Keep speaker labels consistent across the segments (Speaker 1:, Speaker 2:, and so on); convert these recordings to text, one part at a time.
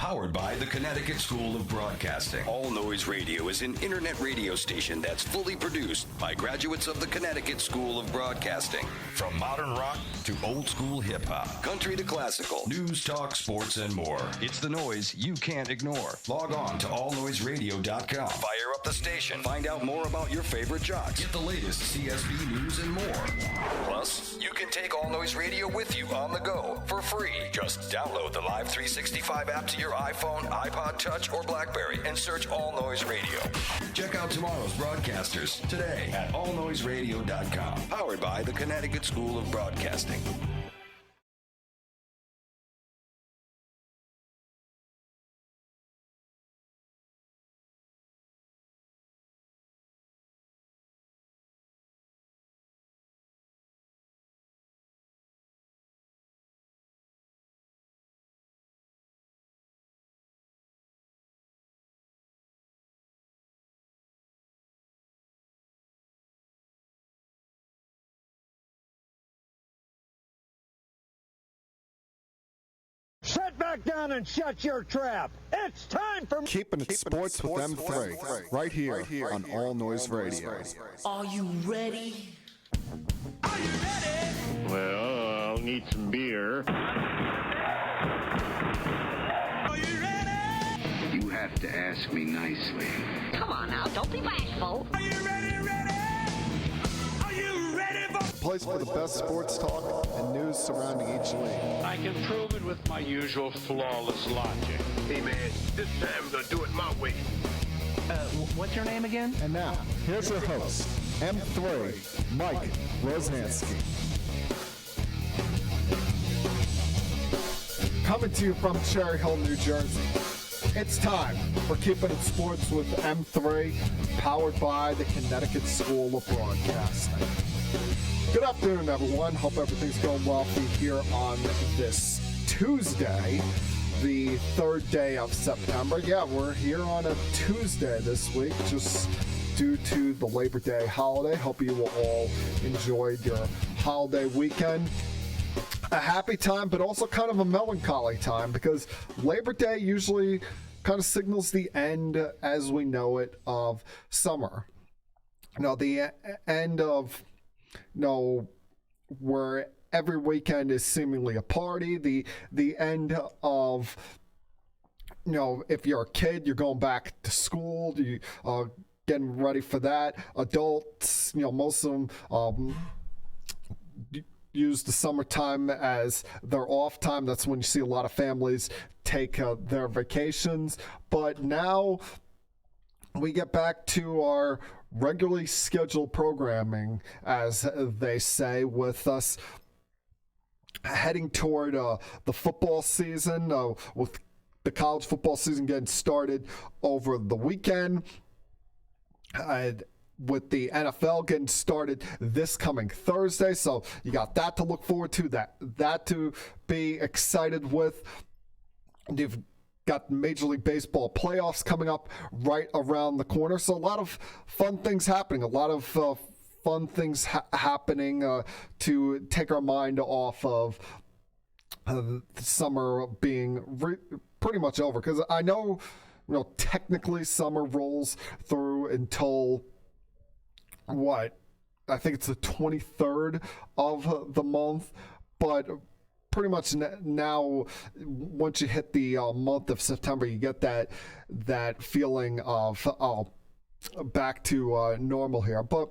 Speaker 1: Powered by the Connecticut School of Broadcasting. All Noise Radio is an internet radio station that's fully produced by graduates of the Connecticut School of Broadcasting. From modern rock to old school hip hop, country to classical, news, talk, sports, and more. It's the noise you can't ignore. Log on to allnoiseradio.com. Fire up the station. Find out more about your favorite jocks. Get the latest CSB news and more. Plus, you can take All Noise Radio with you on the go for free. Just download the Live 365 app to your iPhone, iPod Touch, or BlackBerry and search All Noise Radio. Check out tomorrow's broadcasters today at allnoiseradio.com. Powered by the Connecticut School of Broadcasting.
Speaker 2: Sit back down and shut your trap. It's time for
Speaker 3: Keeping It Sports with M3, right here on All Noise Radio.
Speaker 4: Are you ready?
Speaker 2: Are you ready?
Speaker 5: Well, I'll need some beer.
Speaker 2: Are you ready?
Speaker 6: You have to ask me nicely.
Speaker 4: Come on now, don't be bashful.
Speaker 2: Are you ready? Are you ready for...
Speaker 3: Place for the best sports talk and news surrounding each league.
Speaker 7: I can prove it with my usual flawless logic.
Speaker 8: Hey man, this time we're gonna do it my way.
Speaker 9: What's your name again?
Speaker 3: And now, here's your host, M3, Mike Rosnansky. Coming to you from Cherry Hill, New Jersey. It's time for Keeping It Sports with M3, powered by the Connecticut School of Broadcasting. Good afternoon, everyone. Hope everything's going well for you here on this Tuesday, the 3rd day of September. Yeah, we're here on a Tuesday this week, just due to the Labor Day holiday. Hope you will all enjoyed your holiday weekend. A happy time, but also kind of a melancholy time, because Labor Day usually kind of signals the end, as we know it, of summer. Now, the end of, where every weekend is seemingly a party, the end of, if you're a kid, you're going back to school, you getting ready for that. Adults, most of them use the summertime as their off time. That's when you see a lot of families take their vacations. But now we get back to our regularly scheduled programming, as they say, with us heading toward the football season, with the college football season getting started over the weekend, with the NFL getting started this coming Thursday. So you got that to look forward to, that to be excited with. You've got Major League Baseball playoffs coming up right around the corner. So a lot of fun things happening, happening to take our mind off of the summer being pretty much over. Because I know, technically summer rolls through until I think it's the 23rd of the month, but pretty much now, once you hit the month of September, you get that feeling of back to normal here. But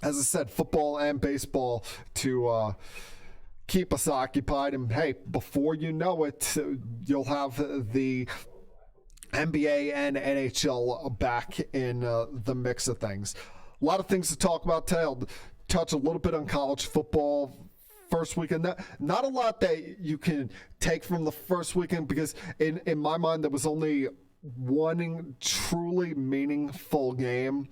Speaker 3: as I said, football and baseball to keep us occupied, and hey, before you know it, you'll have the NBA and NHL back in the mix of things. A lot of things to talk about today. I'll touch a little bit on college football. First weekend, not a lot that you can take from the first weekend, because in my mind there was only one truly meaningful game.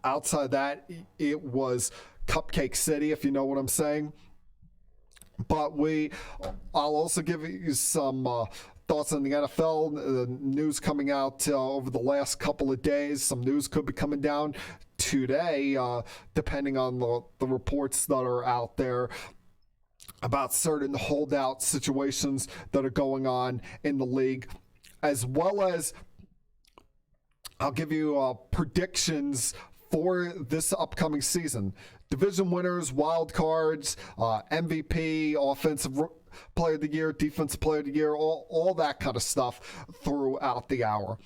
Speaker 3: Outside that, it was Cupcake City, if you know what I'm saying. But I'll also give you some thoughts on the NFL, news coming out over the last couple of days. Some news could be coming down today, depending on the reports that are out there. about certain holdout situations that are going on in the league, as well as I'll give you predictions for this upcoming season. Division winners, wild cards, MVP, offensive player of the year, defensive player of the year, all that kind of stuff throughout the hour.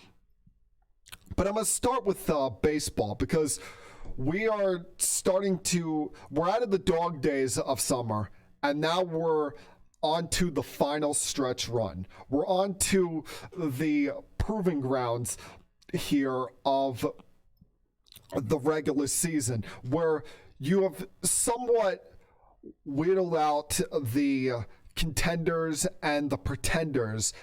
Speaker 3: But I'm going to start with baseball, because we're out of the dog days of summer, and now we're on to the final stretch run. We're on to the proving grounds here of the regular season, where you have somewhat whittled out the contenders and the pretenders,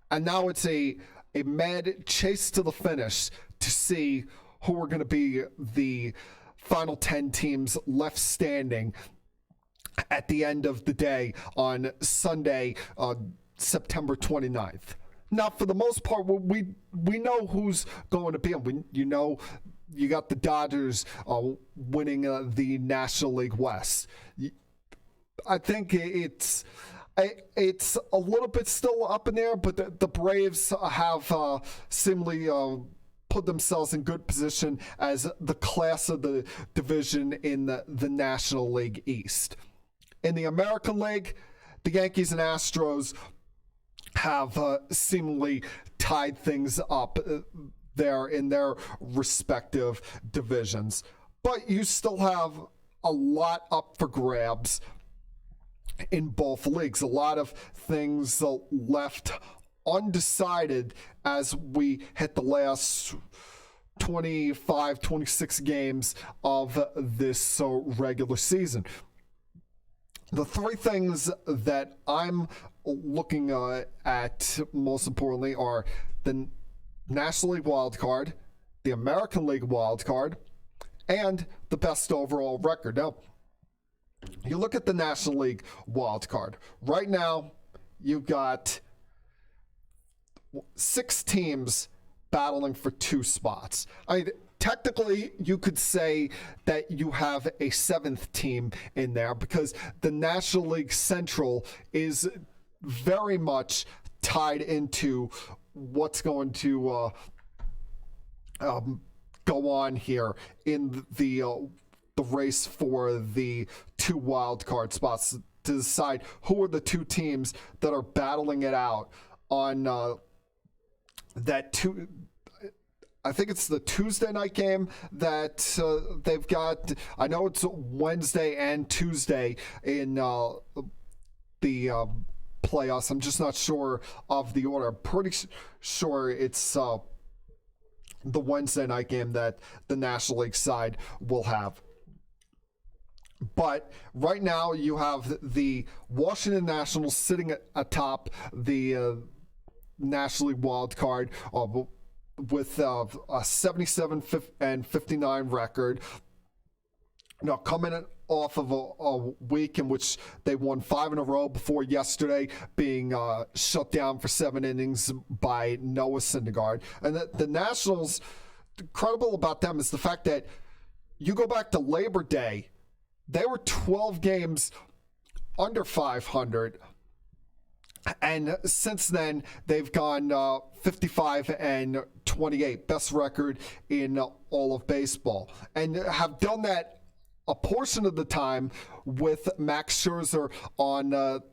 Speaker 3: and now it's a mad chase to the finish to see who are going to be the final 10 teams left standing at the end of the day on Sunday, September 29th. Now, for the most part, we know who's going to be them. You got the Dodgers winning the National League West. I think it's a little bit still up in there, but the Braves have seemingly put themselves in good position as the class of the division in the National League East. In the American League, the Yankees and Astros have seemingly tied things up there in their respective divisions. But you still have a lot up for grabs in both leagues. A lot of things left undecided as we hit the last 25, 26 games of this regular season. The three things that I'm looking at most importantly are the National League wild card, the American League wild card, and the best overall record. Now, you look at the National League wild card. Right now, you've got 6 teams battling for 2 spots. Technically, you could say that you have a 7th team in there, because the National League Central is very much tied into what's going to go on here in the race for the 2 wild card spots to decide who are the 2 teams that are battling it out on I think it's the Tuesday night game that they've got. I know it's Wednesday and Tuesday in the playoffs. I'm just not sure of the order. I'm pretty sure it's the Wednesday night game that the National League side will have. But right now you have the Washington Nationals sitting atop the National League wild card with a 77-59 record. Now, coming off of a week in which they won 5 in a row before yesterday being shut down for 7 innings by Noah Syndergaard. And the Nationals, incredible about them is the fact that you go back to Labor Day, they were 12 games under 500. And since then, they've gone 55-28, best record in all of baseball, and have done that a portion of the time with Max Scherzer on the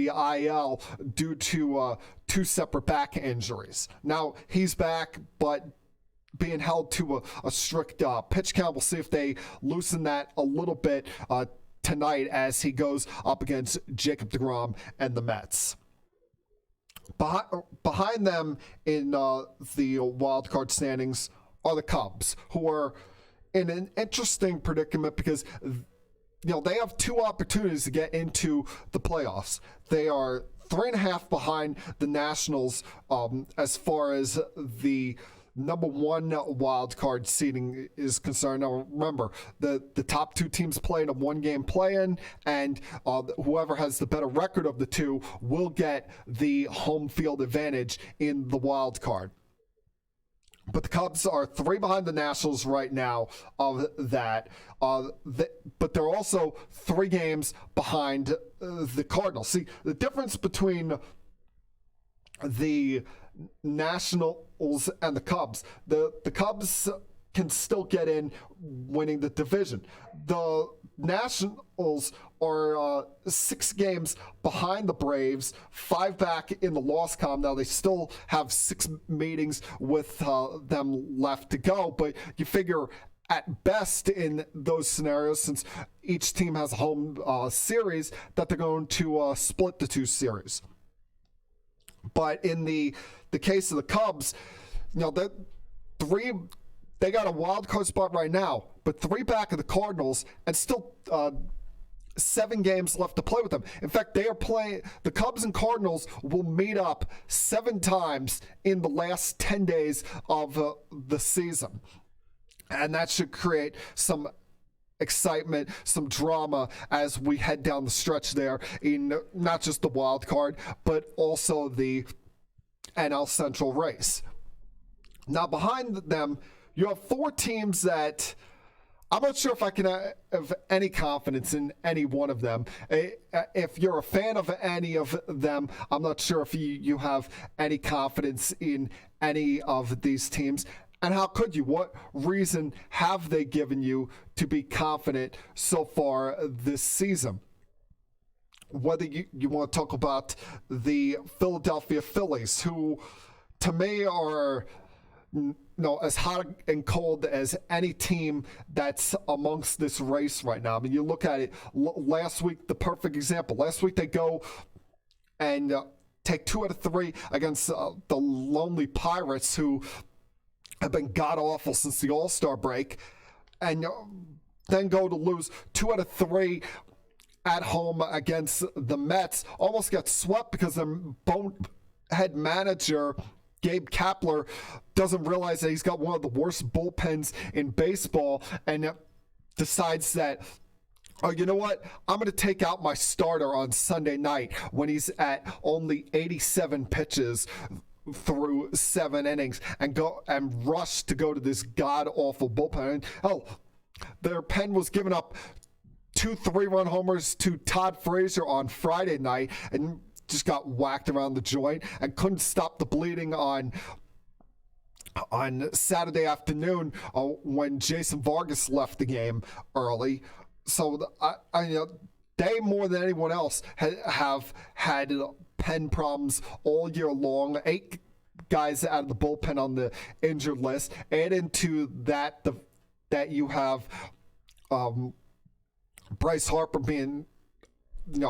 Speaker 3: IL due to 2 separate back injuries. Now he's back, but being held to a strict pitch count. We'll see if they loosen that a little bit tonight as he goes up against Jacob deGrom and the Mets. Behind them in the wild card standings are the Cubs, who are in an interesting predicament because they have 2 opportunities to get into the playoffs. They are 3.5 behind the Nationals as far as the number 1 wild card seeding is concerned. Now remember, the top 2 teams play in a 1-game play-in, and whoever has the better record of the 2 will get the home field advantage in the wild card. But the Cubs are 3 behind the Nationals right now of that. But they're also 3 games behind the Cardinals. See, the difference between the Nationals and the Cubs, the Cubs can still get in winning the division. The Nationals are 6 games behind the Braves, 5 back in the loss column. Now they still have 6 meetings with them left to go, but you figure at best in those scenarios, since each team has a home series, that they're going to split the 2 series. But in the case of the Cubs, they got a wild card spot right now, but 3 back of the Cardinals, and still 7 games left to play with them. In fact, they are playing. The Cubs and Cardinals will meet up 7 times in the last 10 days of the season, and that should create some excitement, some drama as we head down the stretch there in not just the wild card, but also the NL Central race. Now, behind them, you have 4 teams that I'm not sure if I can have any confidence in any one of them. If you're a fan of any of them, I'm not sure if you have any confidence in any of these teams. And how could you? What reason have they given you to be confident so far this season? Whether you want to talk about the Philadelphia Phillies, who to me are as hot and cold as any team that's amongst this race right now. I mean, you look at it, last week, the perfect example. Last week they go and take 2 out of 3 against the lonely Pirates, who have been god-awful since the All-Star break, and then go to lose 2 out of 3 at home against the Mets. Almost got swept because their bonehead manager, Gabe Kapler, doesn't realize that he's got one of the worst bullpens in baseball, and decides that, oh, you know what? I'm going to take out my starter on Sunday night when he's at only 87 pitches through 7 innings, and go and rush to go to this god-awful bullpen. And, their pen was giving up 2 3-run homers to Todd Frazier on Friday night, and just got whacked around the joint and couldn't stop the bleeding on Saturday afternoon when Jason Vargas left the game early. So they, more than anyone else, have had pen problems all year long. 8 guys out of the bullpen on the injured list. Add into that that you have Bryce Harper being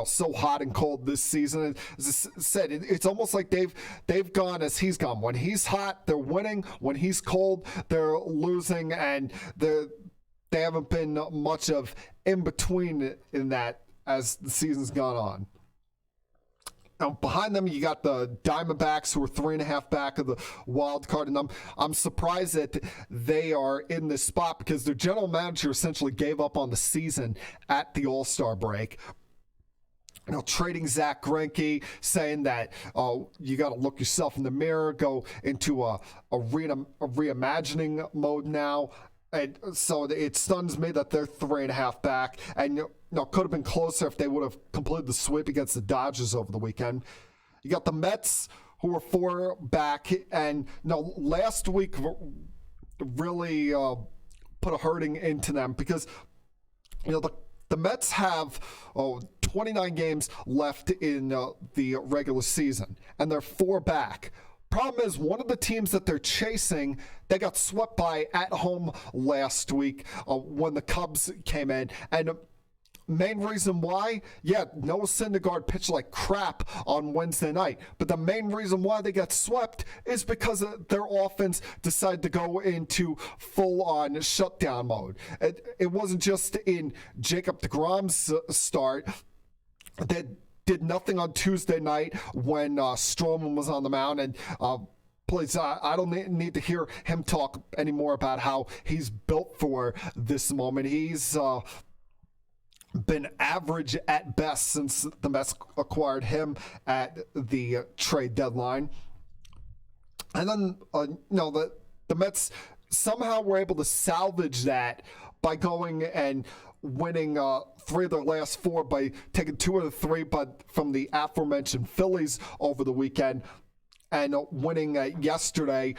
Speaker 3: so hot and cold this season. As I said, it's almost like they've gone as he's gone. When he's hot, they're winning. When he's cold, they're losing, and they haven't been much of in between in that as the season's gone on. Now, behind them, you got the Diamondbacks, who are 3.5 back of the wild card, and I'm surprised that they are in this spot, because their general manager essentially gave up on the season at the All-Star break. Trading Zach Greinke, saying that you got to look yourself in the mirror, go into a reimagining mode now. And so it stuns me that they're 3.5 back, and could have been closer if they would have completed the sweep against the Dodgers over the weekend. You got the Mets, who were 4 back, and last week really put a hurting into them, because the Mets have 29 games left in the regular season, and they're 4 back. Problem is, one of the teams that they're chasing, they got swept by at home last week when the Cubs came in. And main reason why, Noah Syndergaard pitched like crap on Wednesday night. But the main reason why they got swept is because their offense decided to go into full-on shutdown mode. It wasn't just in Jacob deGrom's start that did nothing on Tuesday night when Stroman was on the mound. And please, I don't need to hear him talk anymore about how he's built for this moment. He's been average at best since the Mets acquired him at the trade deadline. And then, the the Mets somehow were able to salvage that by going and winning 3 of their last 4 by taking 2 of the 3 but from the aforementioned Phillies over the weekend, and winning yesterday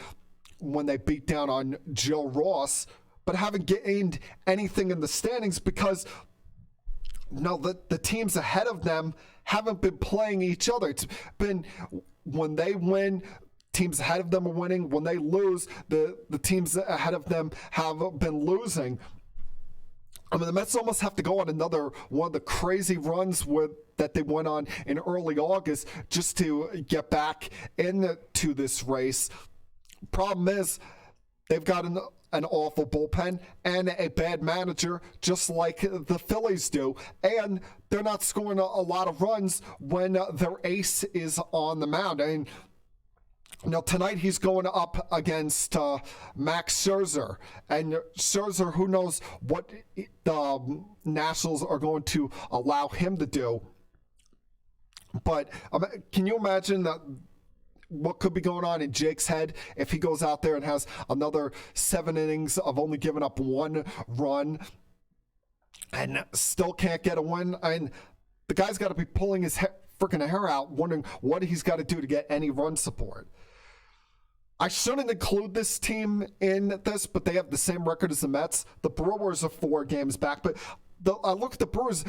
Speaker 3: when they beat down on Joe Ross, but haven't gained anything in the standings because the teams ahead of them haven't been playing each other. It's been when they win, teams ahead of them are winning. When they lose, the teams ahead of them have been losing. I mean, the Mets almost have to go on another one of the crazy runs that they went on in early August just to get back into this race. Problem is, they've got an awful bullpen and a bad manager, just like the Phillies do. And they're not scoring a lot of runs when their ace is on the mound. I mean, tonight he's going up against Max Scherzer. And Scherzer, who knows what the Nationals are going to allow him to do. But can you imagine what could be going on in Jake's head if he goes out there and has another 7 innings of only giving up 1 run and still can't get a win? I mean, the guy's got to be pulling his freaking hair out, wondering what he's got to do to get any run support. I shouldn't include this team in this, but they have the same record as the Mets. The Brewers are 4 games back, but I look at the Brewers,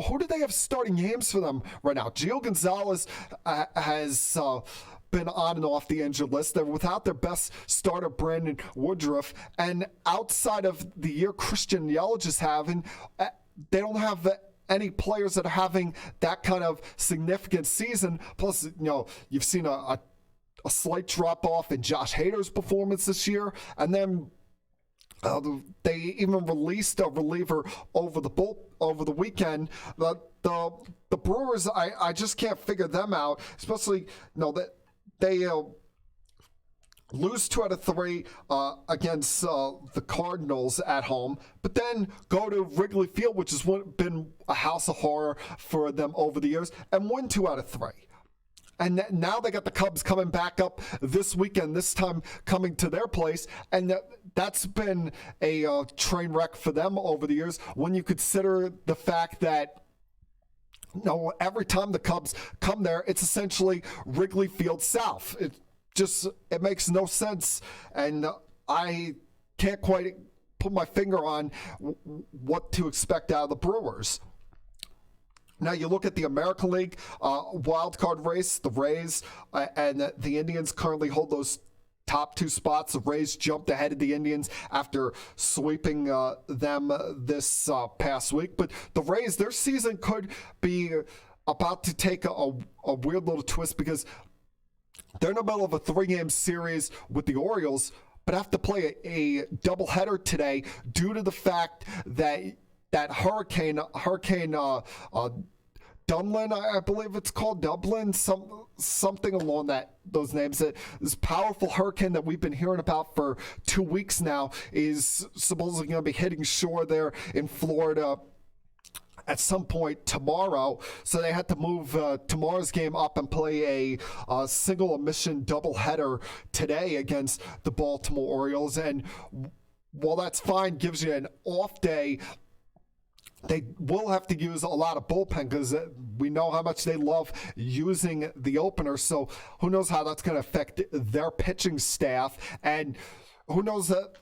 Speaker 3: who do they have starting games for them right now? Gio Gonzalez has been on and off the injured list. They're without their best starter, Brandon Woodruff. And outside of the year Christian Yelich is having, they don't have any players that are having that kind of significant season. Plus, you've seen a slight drop-off in Josh Hader's performance this year. And then they even released a reliever over the weekend. The Brewers, I just can't figure them out, especially that they lose 2 out of 3 against the Cardinals at home, but then go to Wrigley Field, which has been a house of horror for them over the years, and win 2 out of 3. And now they got the Cubs coming back up this weekend, this time coming to their place. And that's been a train wreck for them over the years when you consider the fact that every time the Cubs come there, it's essentially Wrigley Field South. It makes no sense. And I can't quite put my finger on what to expect out of the Brewers. Now you look at the American League wild card race, the Rays and the Indians currently hold those top 2 spots. The Rays jumped ahead of the Indians after sweeping them this past week. But the Rays, their season could be about to take a weird little twist because they're in the middle of a 3-game series with the Orioles, but have to play a doubleheader today due to the fact that Hurricane Dunlin, I believe it's called, Dublin, something along those names. This powerful hurricane that we've been hearing about for 2 weeks now is supposedly going to be hitting shore there in Florida at some point tomorrow. So they had to move tomorrow's game up and play a single emission doubleheader today against the Baltimore Orioles. And while that's fine, gives you an off day, they will have to use a lot of bullpen because we know how much they love using the opener. So who knows how that's going to affect their pitching staff. And who knows that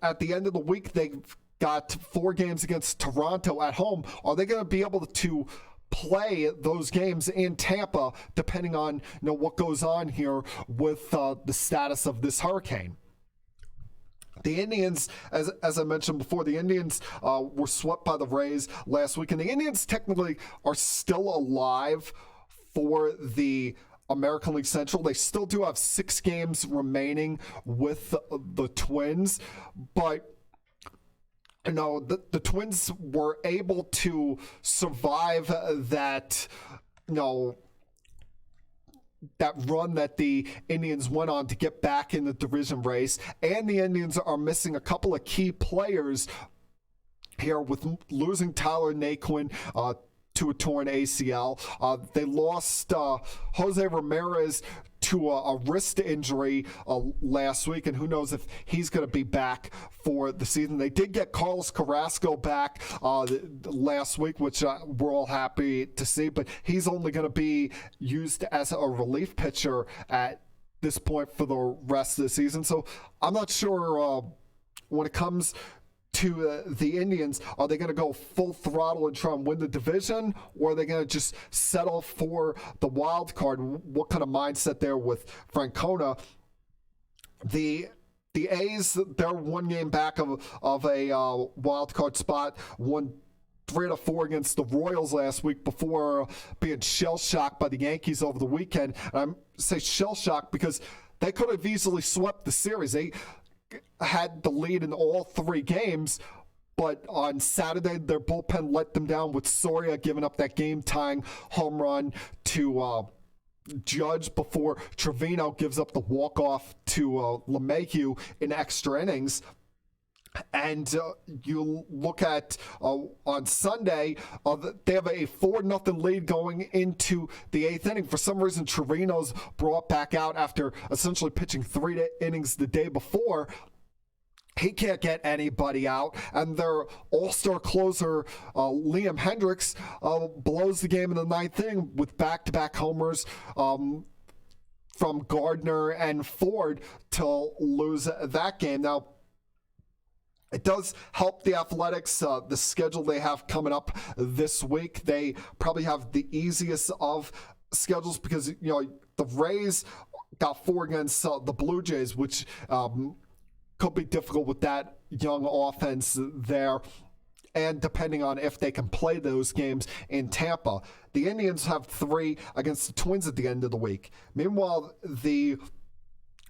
Speaker 3: at the end of the week, they've got 4 games against Toronto at home. Are they going to be able to play those games in Tampa, depending on what goes on here with the status of this hurricane? The Indians, as I mentioned before, the Indians were swept by the Rays last week, and the Indians technically are still alive for the American League Central. They still do have 6 games remaining with the Twins, but the Twins were able to survive that, that run that the Indians went on to get back in the division race. And the Indians are missing a couple of key players here with losing Tyler Naquin to a torn ACL. They lost Jose Ramirez to a wrist injury last week, and who knows if he's going to be back for the season. They did get Carlos Carrasco back last week, which we're all happy to see, but he's only going to be used as a relief pitcher at this point for the rest of the season. So I'm not sure when it comes to the Indians, are they going to go full throttle and try and win the division, or are they going to just settle for the wild card? What kind of mindset there with Francona? The A's, they're one game back of a wild card spot, won 3-4 against the Royals last week before being shell-shocked by the Yankees over the weekend. And I say shell-shocked because they could have easily swept the series. They had the lead in all 3 games, but on Saturday their bullpen let them down with Soria giving up that game-tying home run to Judge before Trevino gives up the walk-off to LeMahieu in extra innings. And you look at on Sunday, they have a 4-0 lead going into the 8th inning. For some reason, Trevino's brought back out after essentially pitching 3 innings the day before. He can't get anybody out, and their all-star closer, Liam Hendricks, blows the game in the 9th inning with back-to-back homers from Gardner and Ford to lose that game. Now, it does help the Athletics, the schedule they have coming up this week. They probably have the easiest of schedules because, the Rays got 4 against the Blue Jays, which could be difficult with that young offense there. And depending on if they can play those games in Tampa. The Indians have 3 against the Twins at the end of the week. Meanwhile, the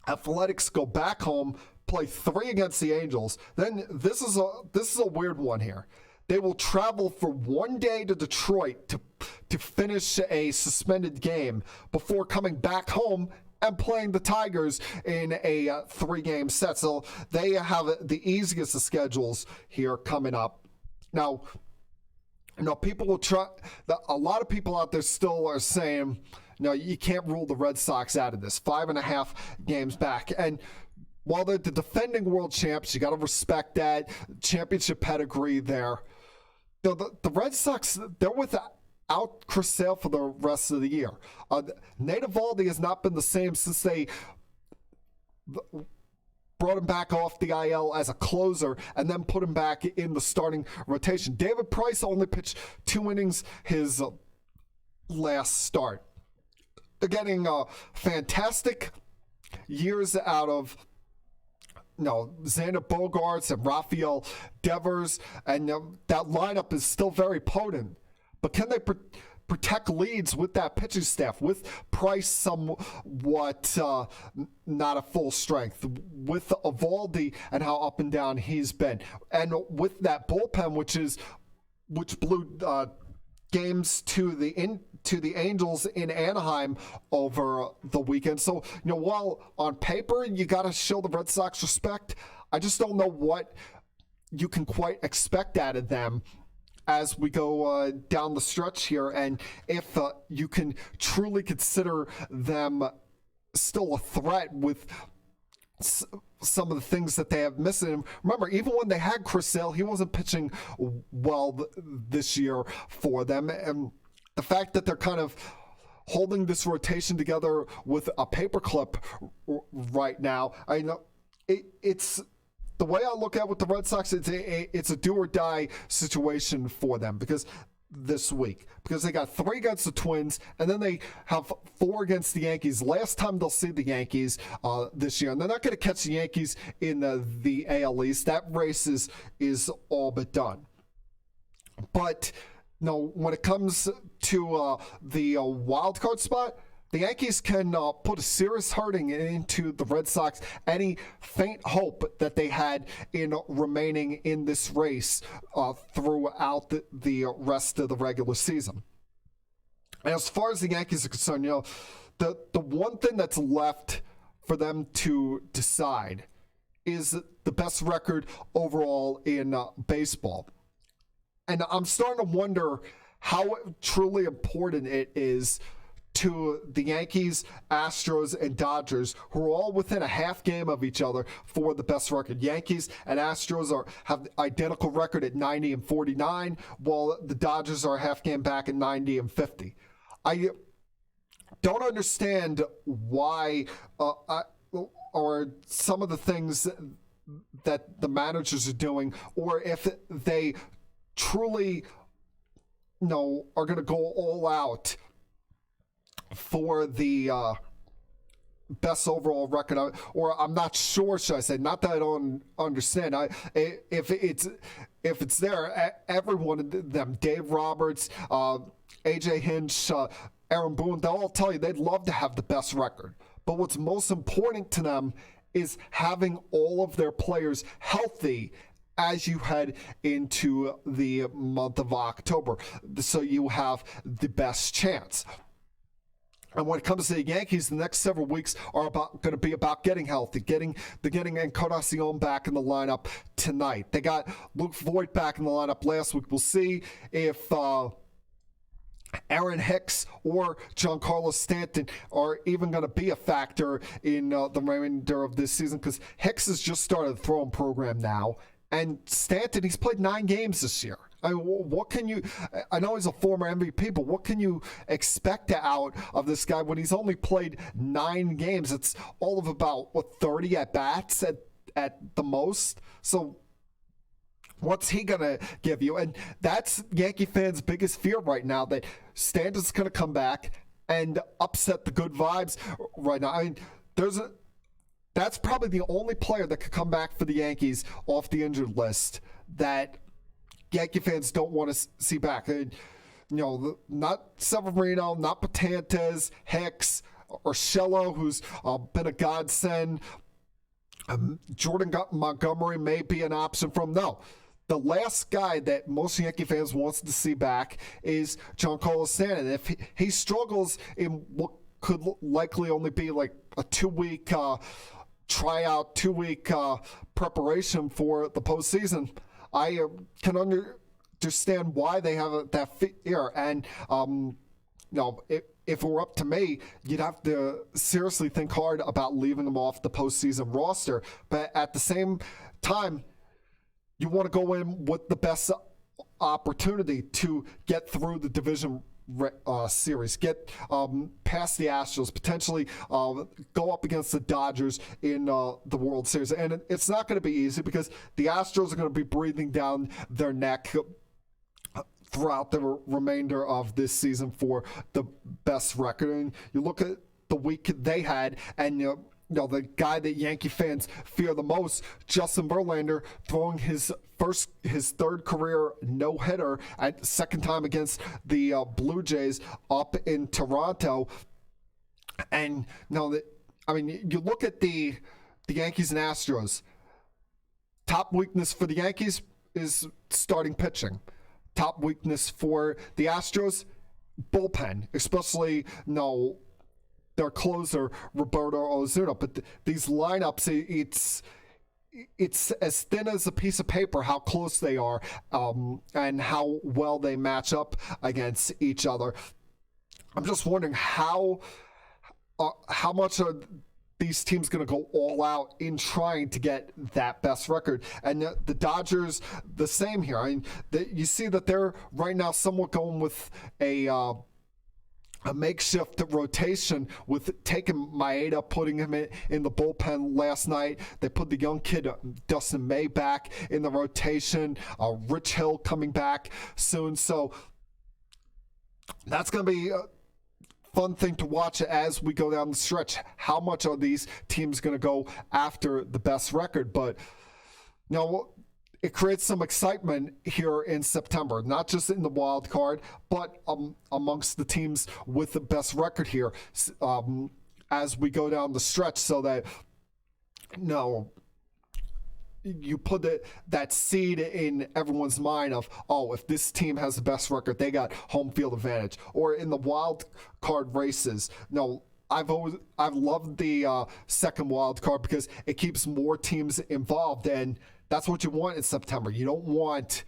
Speaker 3: Athletics go back home, play 3 against the Angels. Then this is a weird one here. They will travel for 1 day to Detroit to finish a suspended game before coming back home and playing the Tigers in a 3-game set. So they have the easiest of schedules here coming up. Now, people will try. A lot of people out there still are saying, you can't rule the Red Sox out of this. 5.5 games back. And while they're the defending world champs, you got to respect that championship pedigree there. The Red Sox, they're without Chris Sale for the rest of the year. Nate Eovaldi has not been the same since they brought him back off the IL as a closer and then put him back in the starting rotation. David Price only pitched 2 innings his last start. They're getting fantastic years out of Xander Bogaerts and Rafael Devers, and that lineup is still very potent. But can they protect leads with that pitching staff, with Price somewhat not at full strength, with Eovaldi and how up and down he's been, and with that bullpen which blew games to the Angels in Anaheim over the weekend. So, while on paper you got to show the Red Sox respect, I just don't know what you can quite expect out of them as we go down the stretch here, and if you can truly consider them still a threat with some of the things that they have missing. Remember, even when they had Chris Sale, he wasn't pitching well this year for them. And the fact that they're kind of holding this rotation together with a paperclip right now, I know it's the way I look at it with the Red Sox. It's a do or die situation for them because they got 3 against the Twins, and then they have 4 against the Yankees. Last time they'll see the Yankees this year, and they're not going to catch the Yankees in the AL East. That race is all but done. But when it comes to the wild card spot, the Yankees can put a serious hurting into the Red Sox. Any faint hope that they had in remaining in this race throughout the rest of the regular season. And as far as the Yankees are concerned, the one thing that's left for them to decide is the best record overall in baseball. And I'm starting to wonder how truly important it is to the Yankees, Astros, and Dodgers, who are all within a half game of each other for the best record. Yankees and Astros have identical record at 90 and 49, while the Dodgers are a half game back at 90 and 50. I don't understand why, or some of the things that the managers are doing, or if they truly, are going to go all out for the best overall record, or I'm not sure, should I say? Not that I don't understand. If it's there, every one of them, Dave Roberts, AJ Hinch, Aaron Boone, they'll all tell you they'd love to have the best record. But what's most important to them is having all of their players healthy as you head into the month of October, so you have the best chance. And when it comes to the Yankees, the next several weeks are going to be about getting healthy, getting Encarnacion back in the lineup tonight. They got Luke Voigt back in the lineup last week. We'll see if Aaron Hicks or Giancarlo Stanton are even going to be a factor in the remainder of this season, because Hicks has just started the throwing program now, and Stanton, he's played 9 games this year. I mean, what can you, I know he's a former MVP, but what can you expect out of this guy when he's only played 9 games? It's all of about, 30 at-bats at the most? So what's he going to give you? And that's Yankee fans' biggest fear right now, that Stanton's going to come back and upset the good vibes right now. I mean, that's probably the only player that could come back for the Yankees off the injured list that Yankee fans don't want to see back. Not Severino, not Betances, Hicks, Urshela, who's been a godsend. Jordan Montgomery may be an option from. No. The last guy that most Yankee fans wants to see back is Giancarlo Stanton. If he struggles in what could likely only be like a 2-week tryout, 2-week preparation for the postseason, I can understand why they have that fear. And if it were up to me, you'd have to seriously think hard about leaving them off the postseason roster. But at the same time, you want to go in with the best opportunity to get through the division series, get past the Astros, potentially go up against the Dodgers in the World Series. And it's not going to be easy, because the Astros are going to be breathing down their neck throughout the remainder of this season for the best record. And you look at the week they had, and the guy that Yankee fans fear the most, Justin Verlander, throwing his third career no-hitter at second time against the Blue Jays up in Toronto. And you look at the Yankees and Astros. Top weakness for the Yankees is starting pitching. Top weakness for the Astros, bullpen, especially their closer, Roberto Osuna. But these lineups, it's as thin as a piece of paper how close they are, and how well they match up against each other. I'm just wondering how much are these teams going to go all out in trying to get that best record. And the Dodgers, the same here. I mean, you see that they're right now somewhat going with a makeshift rotation, with taking Maeda, putting him in the bullpen last night. They put the young kid Dustin May back in the rotation. Rich Hill coming back soon. So that's going to be a fun thing to watch as we go down the stretch. How much are these teams going to go after the best record? But it creates some excitement here in September, not just in the wild card, but amongst the teams with the best record here as we go down the stretch, so that you put that seed in everyone's mind of, if this team has the best record, they got home field advantage. Or in the wild card races, I've loved the second wild card, because it keeps more teams involved, and that's what you want in September. You don't want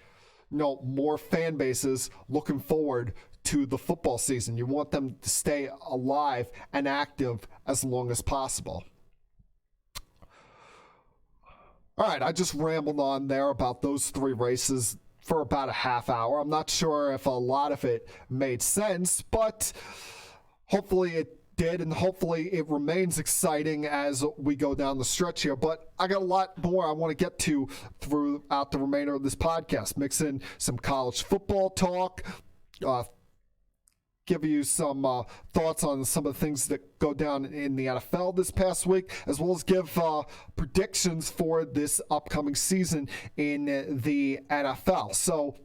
Speaker 3: more fan bases looking forward to the football season. You want them to stay alive and active as long as possible. All right, I just rambled on there about those three races for about a half hour. I'm not sure if a lot of it made sense, but hopefully it did, and hopefully it remains exciting as we go down the stretch here. But I got a lot more I want to get to throughout the remainder of this podcast. Mix in some college football talk, give you some thoughts on some of the things that go down in the NFL this past week, as well as give predictions for this upcoming season in the NFL. So,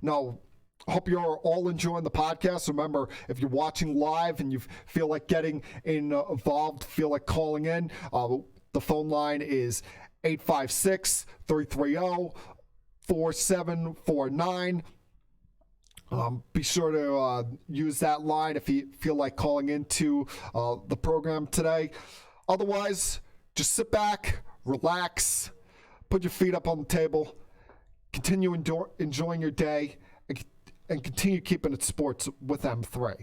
Speaker 3: no. Hope you're all enjoying the podcast. Remember, if you're watching live and you feel like getting involved, feel like calling in, the phone line is 856-330-4749. Be sure to use that line if you feel like calling into the program today. Otherwise, just sit back, relax, put your feet up on the table, continue enjoying your day, and continue keeping it sports with M3.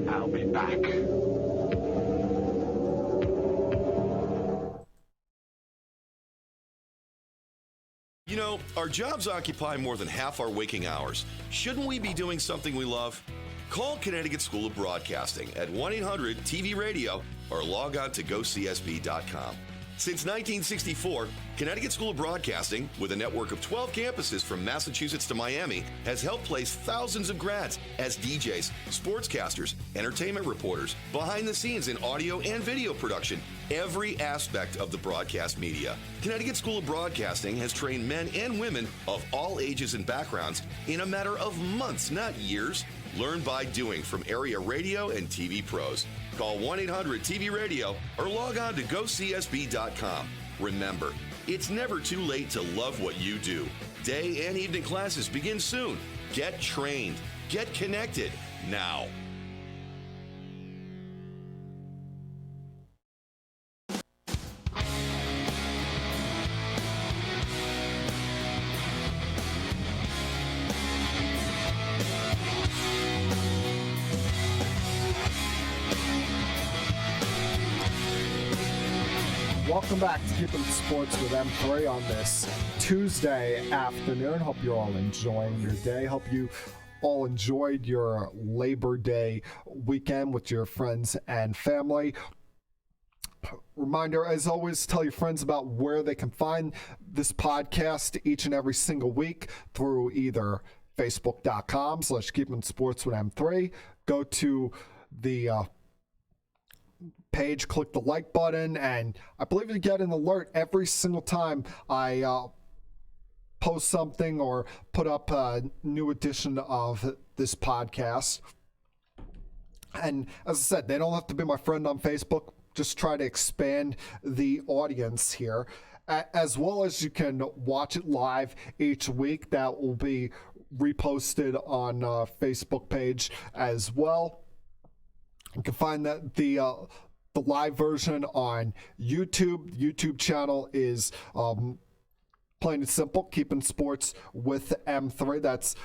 Speaker 8: I'll be back.
Speaker 1: You know, our jobs occupy more than half our waking hours. Shouldn't we be doing something we love? Call Connecticut School of Broadcasting at 1-800-TV-RADIO or log on to gocsb.com. Since 1964, Connecticut School of Broadcasting, with a network of 12 campuses from Massachusetts to Miami, has helped place thousands of grads as DJs, sportscasters, entertainment reporters, behind the scenes in audio and video production, every aspect of the broadcast media. Connecticut School of Broadcasting has trained men and women of all ages and backgrounds in a matter of months, not years. Learn by doing from area radio and TV pros. Call 1-800-TV-RADIO or log on to gocsb.com. Remember, it's never too late to love what you do. Day and evening classes begin soon. Get trained. Get connected now.
Speaker 3: Welcome back to Keeping It Sports with M3 on this Tuesday afternoon. Hope you're all enjoying your day. Hope you all enjoyed your Labor Day weekend with your friends and family. Reminder, as always, tell your friends about where they can find this podcast each and every single week through either facebook.com/keepingsports with M3. Go to the page, click the like button, and I believe you get an alert every single time I post something or put up a new edition of this podcast. And as I said, they don't have to be my friend on Facebook. Just try to expand the audience here, as well as you can watch it live each week. That will be reposted on Facebook page as well. You can find that the live version on YouTube. The YouTube channel is plain and simple, Keeping Sports with M3. That's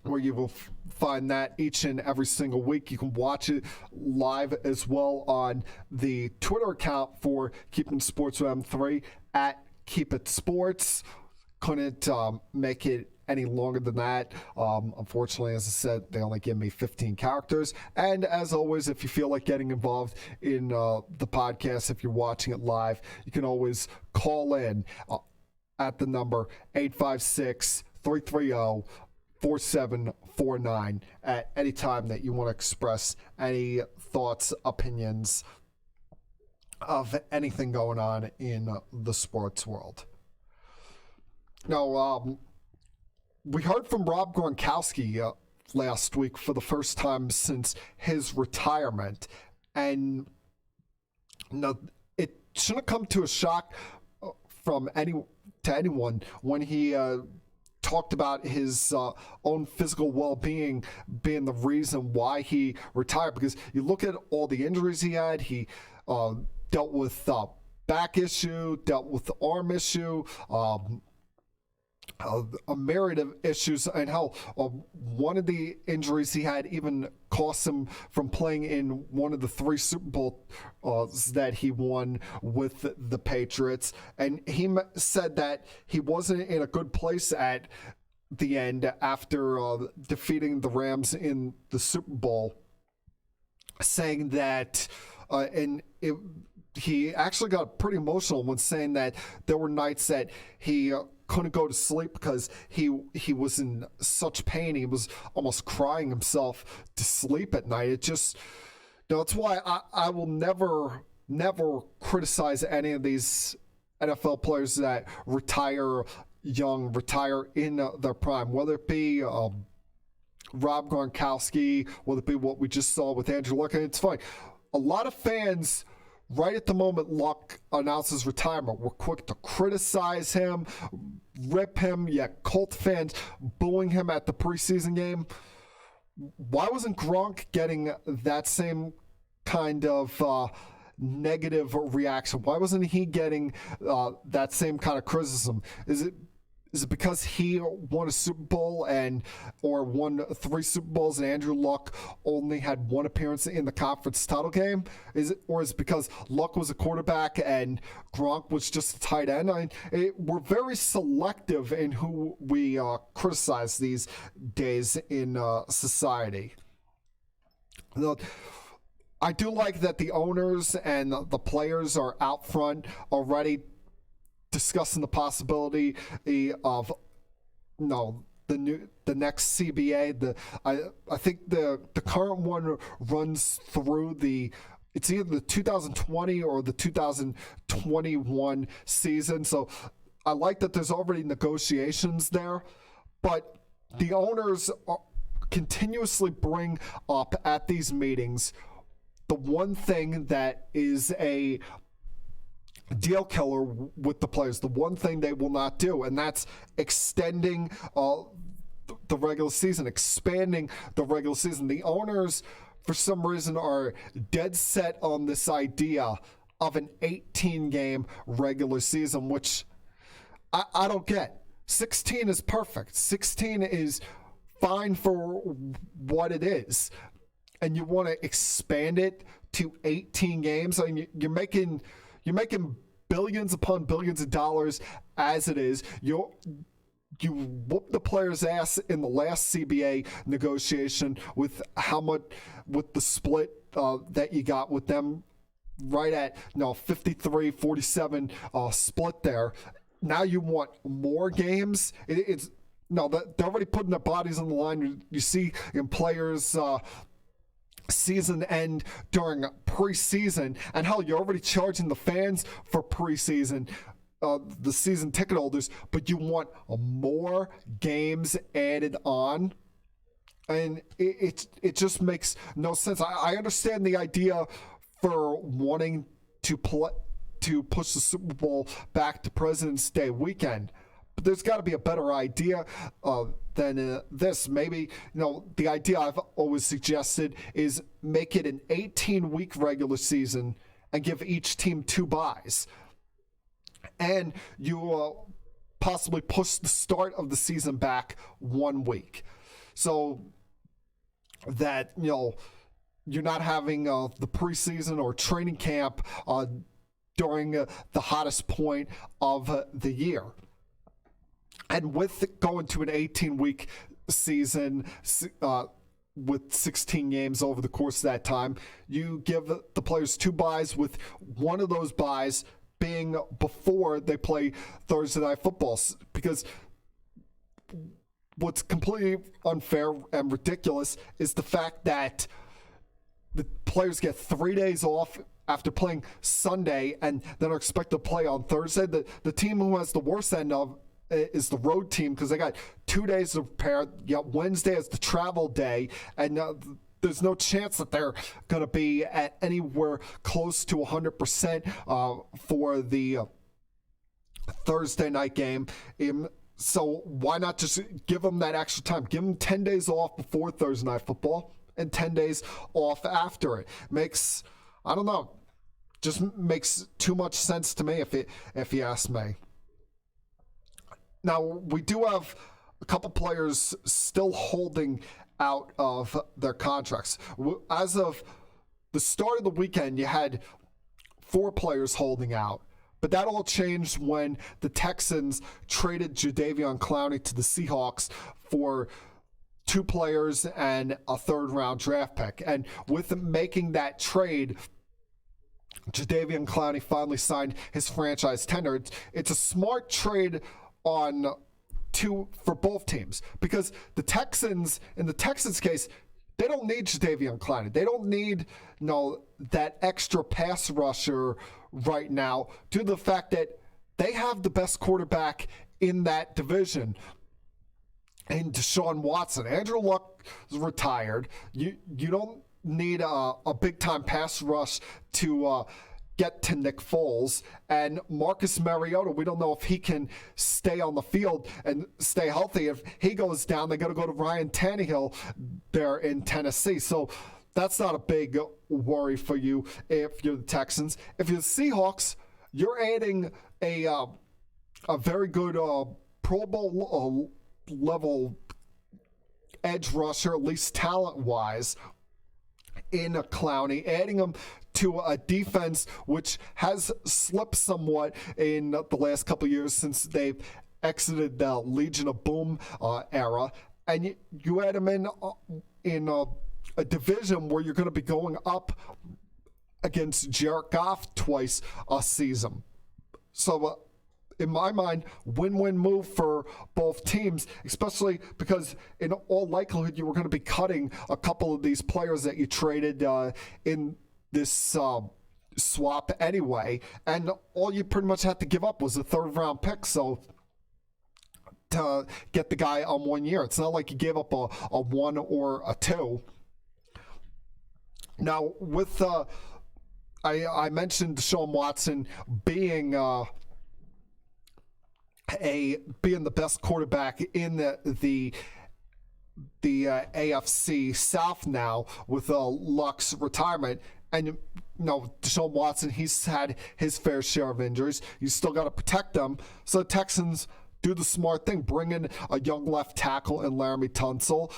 Speaker 3: where you will find that each and every single week. You can watch it live as well on the Twitter account for Keeping Sports with M3 at Keep It Sports. Couldn't make it any longer than that. Unfortunately, as I said, they only give me 15 characters. And as always, if you feel like getting involved in the podcast, if you're watching it live, you can always call in at the number 856-330-4749 at any time that you want to express any thoughts, opinions of anything going on in the sports world. Now, we heard from Rob Gronkowski last week for the first time since his retirement, and it shouldn't come to a shock from anyone when he talked about his own physical well-being being the reason why he retired. Because you look at all the injuries he had, he dealt with back issue, dealt with the arm issue, a myriad of issues, and how one of the injuries he had even cost him from playing in one of the 3 Super Bowls that he won with the Patriots. And he said that he wasn't in a good place at the end after defeating the Rams in the Super Bowl, saying that, he actually got pretty emotional when saying that there were nights that he couldn't go to sleep because he was in such pain. He was almost crying himself to sleep at night. It just, it's why I will never criticize any of these NFL players that retire young, retire in their prime, whether it be Rob Gronkowski, whether it be what we just saw with Andrew Luck. And it's funny, a lot of fans, right at the moment Luck announces retirement, were quick to criticize him, rip him, yet Colt fans booing him at the preseason game. Why wasn't Gronk getting that same kind of negative reaction? Why wasn't he getting that same kind of criticism? Is it because he won a Super Bowl or won 3 Super Bowls and Andrew Luck only had 1 appearance in the conference title game? Or is it because Luck was a quarterback and Gronk was just a tight end? We're very selective in who we criticize these days in society. I do like that the owners and the players are out front already discussing the possibility of the next CBA. I think the current one runs through it's either the 2020 or the 2021 season. So I like that there's already negotiations there, but the owners continuously bring up at these meetings the one thing that is a deal killer with the players, the one thing they will not do, and that's extending the regular season, expanding the regular season. The owners, for some reason, are dead set on this idea of an 18-game regular season, which I don't get. 16 is perfect. 16 is fine for what it is, and you want to expand it to 18 games. I mean, you're making billions upon billions of dollars as it is. You whooped the players' ass in the last CBA negotiation with the split that you got with them, right at 53-47 split there. Now you want more games. They're already putting their bodies on the line. You see in players' season end during preseason, and hell, you're already charging the fans for preseason, the season ticket holders, but you want more games added on, and it just makes no sense. I understand the idea for wanting to push the Super Bowl back to President's Day weekend, but there's got to be a better idea than this. Maybe, the idea I've always suggested is make it an 18-week regular season and give each team 2 byes. And you possibly push the start of the season back 1 week, so that, you're not having the preseason or training camp during the hottest point of the year. And with going to an 18-week season with 16 games over the course of that time, you give the players 2 byes, with one of those byes being before they play Thursday Night Football. Because what's completely unfair and ridiculous is the fact that the players get 3 days off after playing Sunday and then are expected to play on Thursday. The team who has the worst end of is the road team, because they got 2 days to prepare. You got Wednesday as the travel day, and there's no chance that they're going to be at anywhere close to 100% for the Thursday night game. So why not just give them that extra time? Give them 10 days off before Thursday Night Football and 10 days off after it. Makes, I don't know, just makes too much sense to me if you ask me. Now, we do have a couple players still holding out of their contracts. As of the start of the weekend, you had 4 players holding out. But that all changed when the Texans traded Jadeveon Clowney to the Seahawks for 2 players and a 3rd-round draft pick. And with making that trade, Jadeveon Clowney finally signed his franchise tender. It's a smart trade for both teams, because the Texans, in the Texans case, they don't need Jadeveon Clowney. They don't need that extra pass rusher right now, due to the fact that they have the best quarterback in that division in Deshaun Watson. Andrew Luck is retired. You don't need a big-time pass rush to get to Nick Foles. And Marcus Mariota, we don't know if he can stay on the field and stay healthy. If he goes down, they got to go to Ryan Tannehill there in Tennessee. So that's not a big worry for you if you're the Texans. If you're the Seahawks, you're adding a very good Pro Bowl level edge rusher, at least talent-wise, in a Clowney, adding him to a defense which has slipped somewhat in the last couple of years since they've exited the Legion of Boom era. And you add him in a division where you're going to be going up against Jared Goff twice a season. So in my mind, win-win move for both teams, especially because in all likelihood you were going to be cutting a couple of these players that you traded in this swap anyway, and all you pretty much had to give up was a 3rd-round pick. So to get the guy on 1 year, it's not like you gave up a 1 or a 2. Now, with I mentioned Deshaun Watson being the best quarterback in the AFC South now with Luck's retirement. And Deshaun Watson, he's had his fair share of injuries. You still got to protect them. So the Texans do the smart thing, bring in a young left tackle in Laramie Tunsil.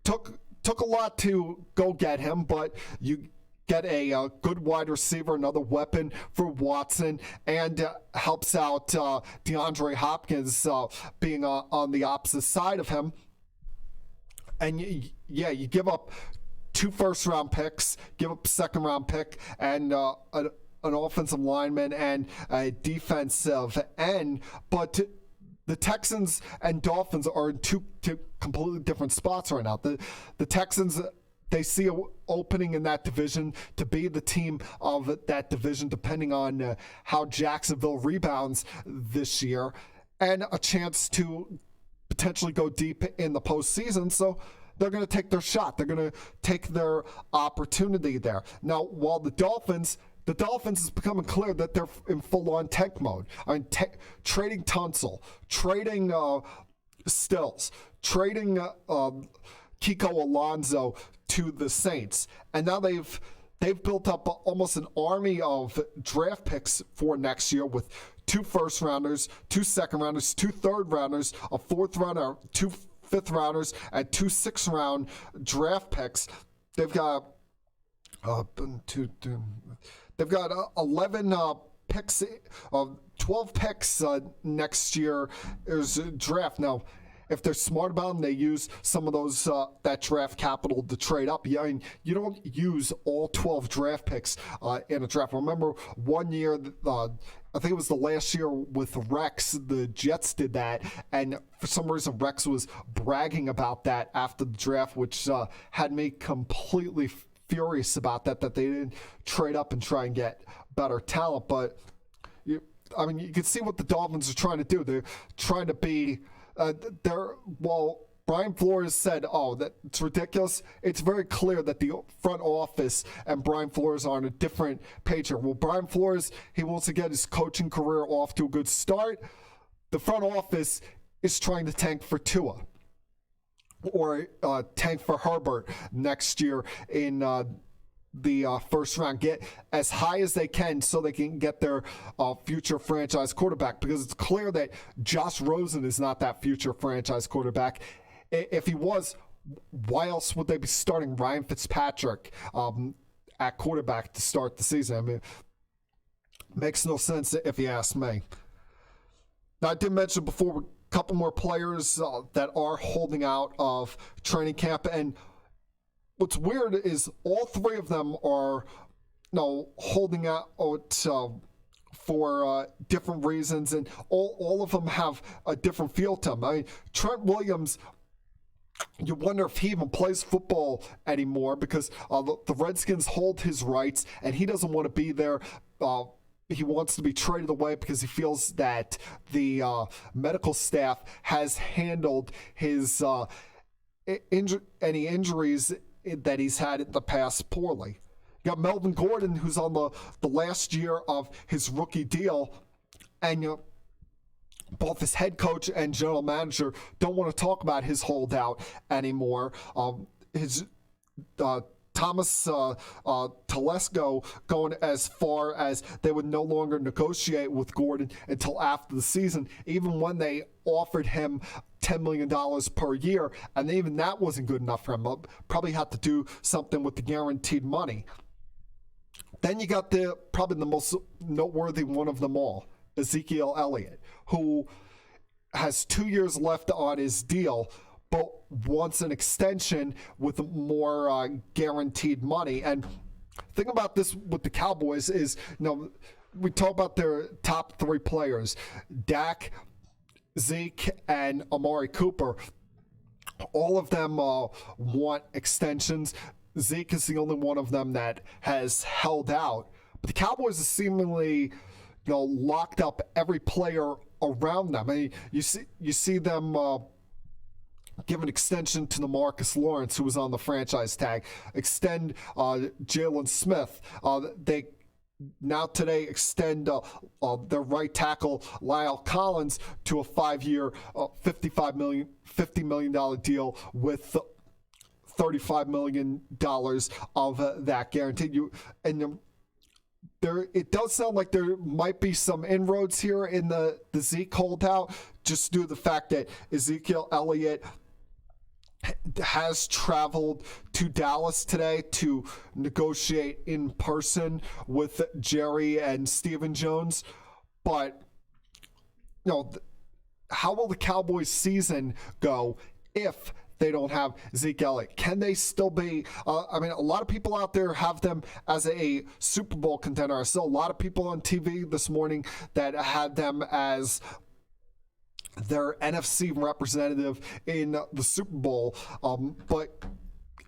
Speaker 3: Took a lot to go get him, but you get a good wide receiver, another weapon for Watson, and helps out DeAndre Hopkins being on the opposite side of him. And you give up 2 first-round picks, give up a 2nd-round pick, and an offensive lineman and a defensive end, but the Texans and Dolphins are in two completely different spots right now. The Texans, they see an opening in that division to be the team of that division, depending on how Jacksonville rebounds this year, and a chance to potentially go deep in the postseason. So they're going to take their shot. They're going to take their opportunity there. Now, while the Dolphins is becoming clear that they're in full-on tank mode. I mean, trading Tunsil, trading Stills, trading Kiko Alonso to the Saints, and now they've built up almost an army of draft picks for next year with 2 first-rounders, 2 second-rounders, 2 third-rounders, a 4th-rounder, 2 5th-rounders, and 2 6th-round draft picks. They've got 11 picks, 12 picks next year is a draft. Now, if they're smart about them, they use some of those that draft capital to trade up. I mean, you don't use all 12 draft picks in a draft. I remember one year, I think it was the last year with Rex, the Jets did that, and for some reason Rex was bragging about that after the draft, which had me completely furious about that they didn't trade up and try and get better talent. But you can see what the Dolphins are trying to do. They're trying to be Brian Flores said, that it's ridiculous. It's very clear that the front office and Brian Flores are on a different page here. Well, Brian Flores, he wants to get his coaching career off to a good start. The front office is trying to tank for Tua or tank for Herbert next year in the first round, get as high as they can so they can get their future franchise quarterback, because it's clear that Josh Rosen is not that future franchise quarterback. If he was, why else would they be starting Ryan Fitzpatrick at quarterback to start the season? I mean, makes no sense if you ask me. Now, I did mention before a couple more players that are holding out of training camp, and what's weird is all three of them are, holding out for different reasons, and all of them have a different feel to them. I mean, Trent Williams, you wonder if he even plays football anymore, because the Redskins hold his rights, and he doesn't want to be there. He wants to be traded away because he feels that the medical staff has handled his any injuries that he's had in the past poorly. You got Melvin Gordon, who's on the last year of his rookie deal, and both his head coach and general manager don't want to talk about his holdout anymore. Thomas Telesco going as far as they would no longer negotiate with Gordon until after the season, even when they offered him $10 million per year, and even that wasn't good enough for him. Probably had to do something with the guaranteed money. Then you got probably the most noteworthy one of them all, Ezekiel Elliott, who has 2 years left on his deal, but wants an extension with more guaranteed money. And the thing about this with the Cowboys is, we talk about their top three players, Dak, Zeke, and Amari Cooper. All of them want extensions. Zeke is the only one of them that has held out. But the Cowboys are seemingly, locked up every player around them. I mean, you see them give an extension to DeMarcus Lawrence, who was on the franchise tag, extend Jalen Smith. They now today extend their right tackle Lyle Collins to a 5-year, $50 million deal with $35 million of that guaranteed. It does sound like there might be some inroads here in the Zeke holdout, just due to the fact that Ezekiel Elliott has traveled to Dallas today to negotiate in person with Jerry and Stephen Jones. But, how will the Cowboys season go if they don't have Zeke Elliott? Can they still be, a lot of people out there have them as a Super Bowl contender. I saw a lot of people on TV this morning that had them as their NFC representative in the Super Bowl. But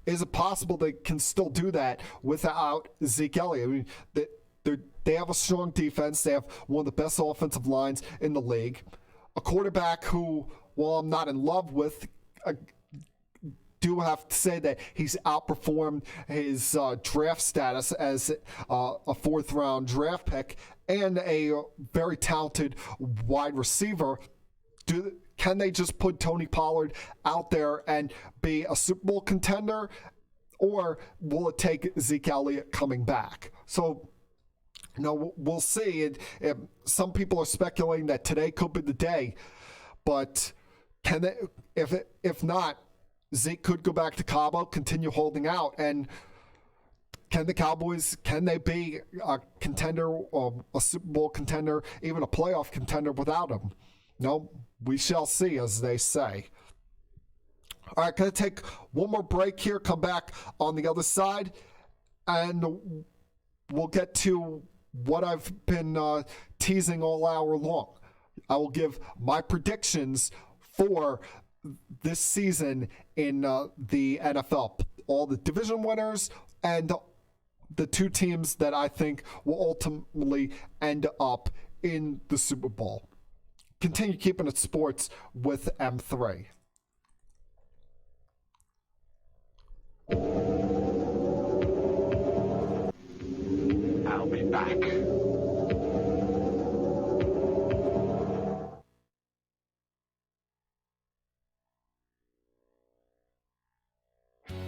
Speaker 3: is it possible they can still do that without Zeke Elliott? I mean, they have a strong defense. They have one of the best offensive lines in the league. A quarterback who, while I'm not in love with, do have to say that he's outperformed his draft status as a fourth-round draft pick, and a very talented wide receiver. Can they just put Tony Pollard out there and be a Super Bowl contender, or will it take Zeke Elliott coming back? So, we'll see. Some people are speculating that today could be the day, but can they? If not, Zeke could go back to Cabo, continue holding out, and can the Cowboys, can they be a contender, a Super Bowl contender, even a playoff contender without him? No, we shall see, as they say. All right, going to take one more break here, come back on the other side, and we'll get to what I've been teasing all hour long. I will give my predictions for this season in the NFL, all the division winners and the two teams that I think will ultimately end up in the Super Bowl. Continue keeping it sports with M3.
Speaker 8: I'll be back.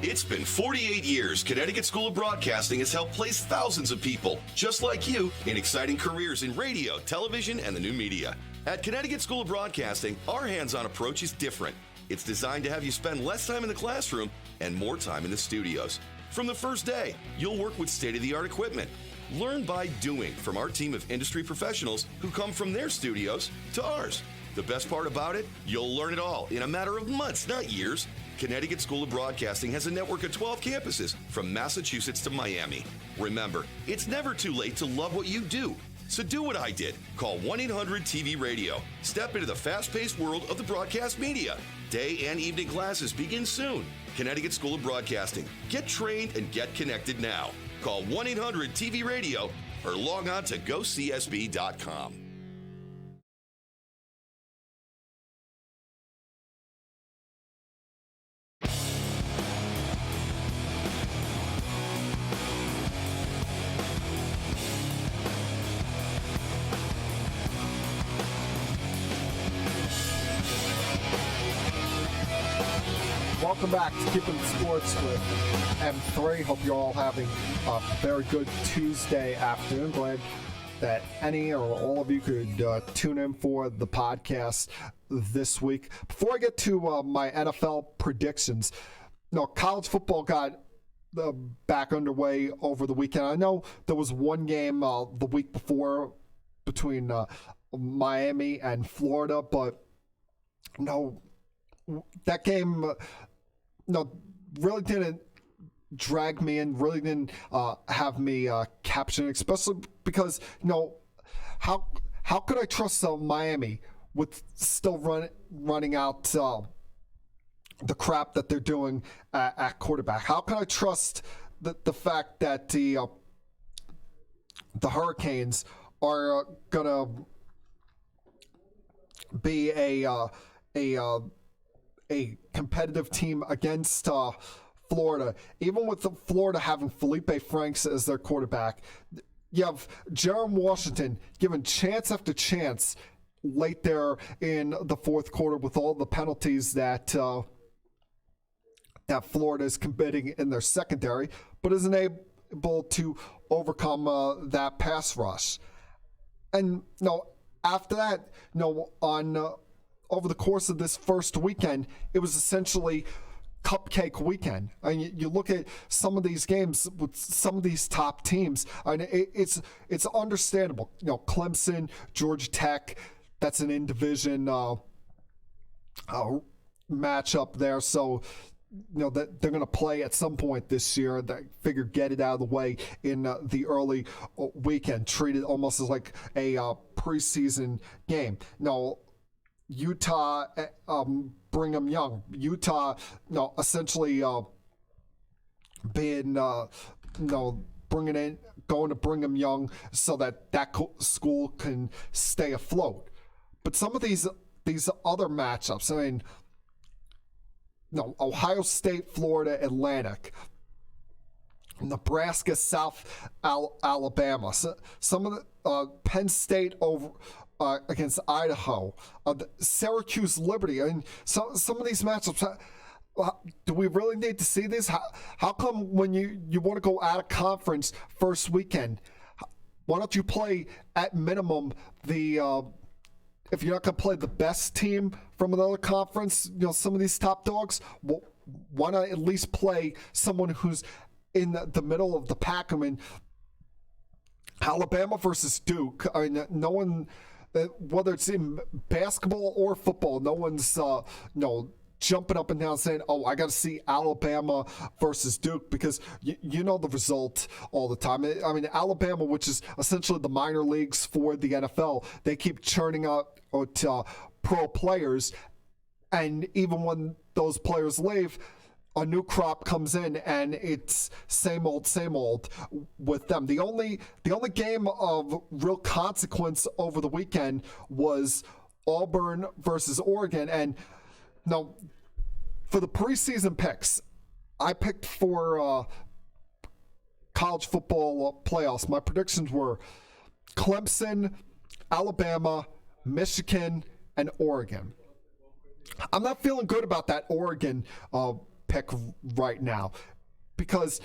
Speaker 10: It's been 48 years. Connecticut School of Broadcasting has helped place thousands of people, just like you, in exciting careers in radio, television, and the new media. At Connecticut School of Broadcasting, our hands-on approach is different. It's designed to have you spend less time in the classroom and more time in the studios. From the first day, you'll work with state-of-the-art equipment. Learn by doing from our team of industry professionals who come from their studios to ours. The best part about it, you'll learn it all in a matter of months, not years. Connecticut School of Broadcasting has a network of 12 campuses from Massachusetts to Miami. Remember, it's never too late to love what you do. So do what I did. Call 1-800-TV-RADIO. Step into the fast-paced world of the broadcast media. Day and evening classes begin soon. Connecticut School of Broadcasting. Get trained and get connected now. Call 1-800-TV-RADIO or log on to GoCSB.com.
Speaker 3: Welcome back to Keeping Sports with M3. Hope you're all having a very good Tuesday afternoon. Glad that any or all of you could tune in for the podcast this week. Before I get to my NFL predictions, college football got back underway over the weekend. I know there was one game the week before between Miami and Florida, but that game really didn't drag me in, really didn't have me caption, especially because how could I trust Miami with still running out the crap that they're doing at quarterback? How can I trust the fact that the Hurricanes are gonna be a competitive team against Florida, even with Florida having Felipe Franks as their quarterback? You have Jaron Washington given chance after chance late there in the fourth quarter with all the penalties that Florida is committing in their secondary, but isn't able to overcome that pass rush. And after that, over the course of this first weekend, it was essentially cupcake weekend. I mean, you look at some of these games with some of these top teams, and it's understandable. Clemson, Georgia Tech, that's an in-division matchup there. So, that they're going to play at some point this year. They figure get it out of the way in the early weekend, treat it almost as like a preseason game. Utah, Brigham Young. Utah, essentially being, going to Brigham Young so that school can stay afloat. But some of these other matchups, I mean, Ohio State, Florida Atlantic, Nebraska, South Alabama, some of the Penn State over against Idaho, Syracuse Liberty. I mean, some of these matchups. Do we really need to see this? How come when you want to go out of conference first weekend, why don't you play at minimum if you're not going to play the best team from another conference, some of these top dogs, why not at least play someone who's in the middle of the pack? I mean, Alabama versus Duke. I mean, no one, whether it's in basketball or football, no one's jumping up and down saying, "Oh, I got to see Alabama versus Duke," because you know the result all the time. I mean, Alabama, which is essentially the minor leagues for the NFL, they keep churning out pro players, and even when those players leave, a new crop comes in, and it's same old with them. The only game of real consequence over the weekend was Auburn versus Oregon, and for the preseason picks, I picked for college football playoffs. My predictions were Clemson, Alabama, Michigan, and Oregon. I'm not feeling good about that Oregon pick right now, because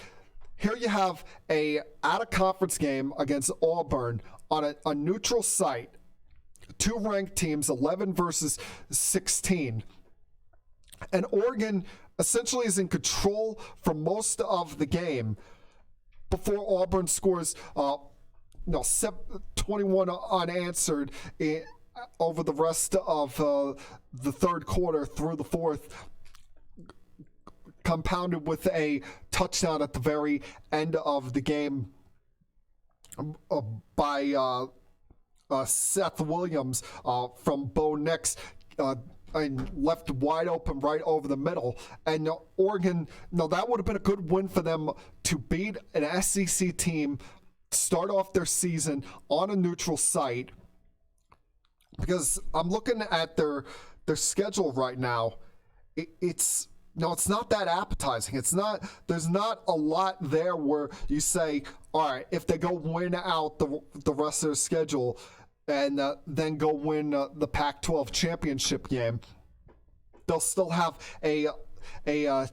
Speaker 3: here you have a out-of-conference game against Auburn on a neutral site, two ranked teams, 11 versus 16, and Oregon essentially is in control for most of the game before Auburn scores 21 unanswered over the rest of the third quarter through the fourth, compounded with a touchdown at the very end of the game by Seth Williams from Bo Nix, and left wide open right over the middle. And Oregon, that would have been a good win for them to beat an SEC team, start off their season on a neutral site. Because I'm looking at their schedule right now. It's not that appetizing. There's not a lot there where you say, all right, if they go win out the rest of their schedule and then go win the Pac-12 championship game, they'll still have a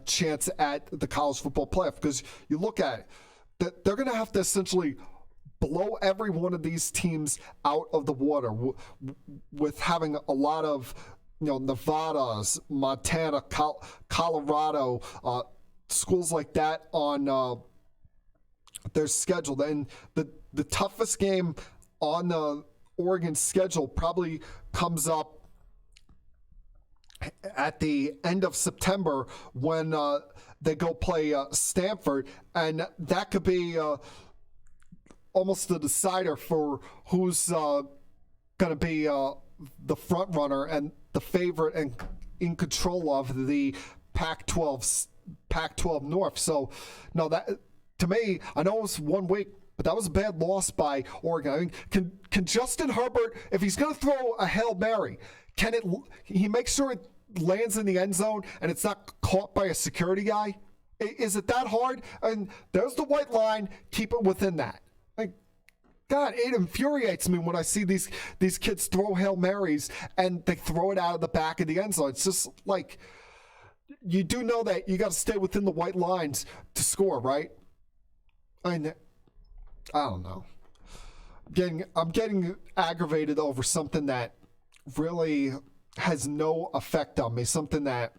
Speaker 3: chance at the college football playoff. Because you look at it, they're going to have to essentially blow every one of these teams out of the water with having a lot of Nevadas, Montana, Colorado, schools like that on their schedule. And the toughest game on the Oregon schedule probably comes up at the end of September when they go play Stanford, and that could be almost the decider for who's going to be the front runner and the favorite and in control of the Pac-12 North. So, no, that to me, I know it was 1 week, but that was a bad loss by Oregon. I mean, can Justin Herbert, if he's going to throw a Hail Mary, he make sure it lands in the end zone and it's not caught by a security guy? Is it that hard? And there's the white line. Keep it within that. Like, God, it infuriates me when I see these kids throw Hail Marys and they throw it out of the back of the end zone. It's just like, you do know that you got to stay within the white lines to score, right? I don't know. I'm getting aggravated over something that really has no effect on me. Something that,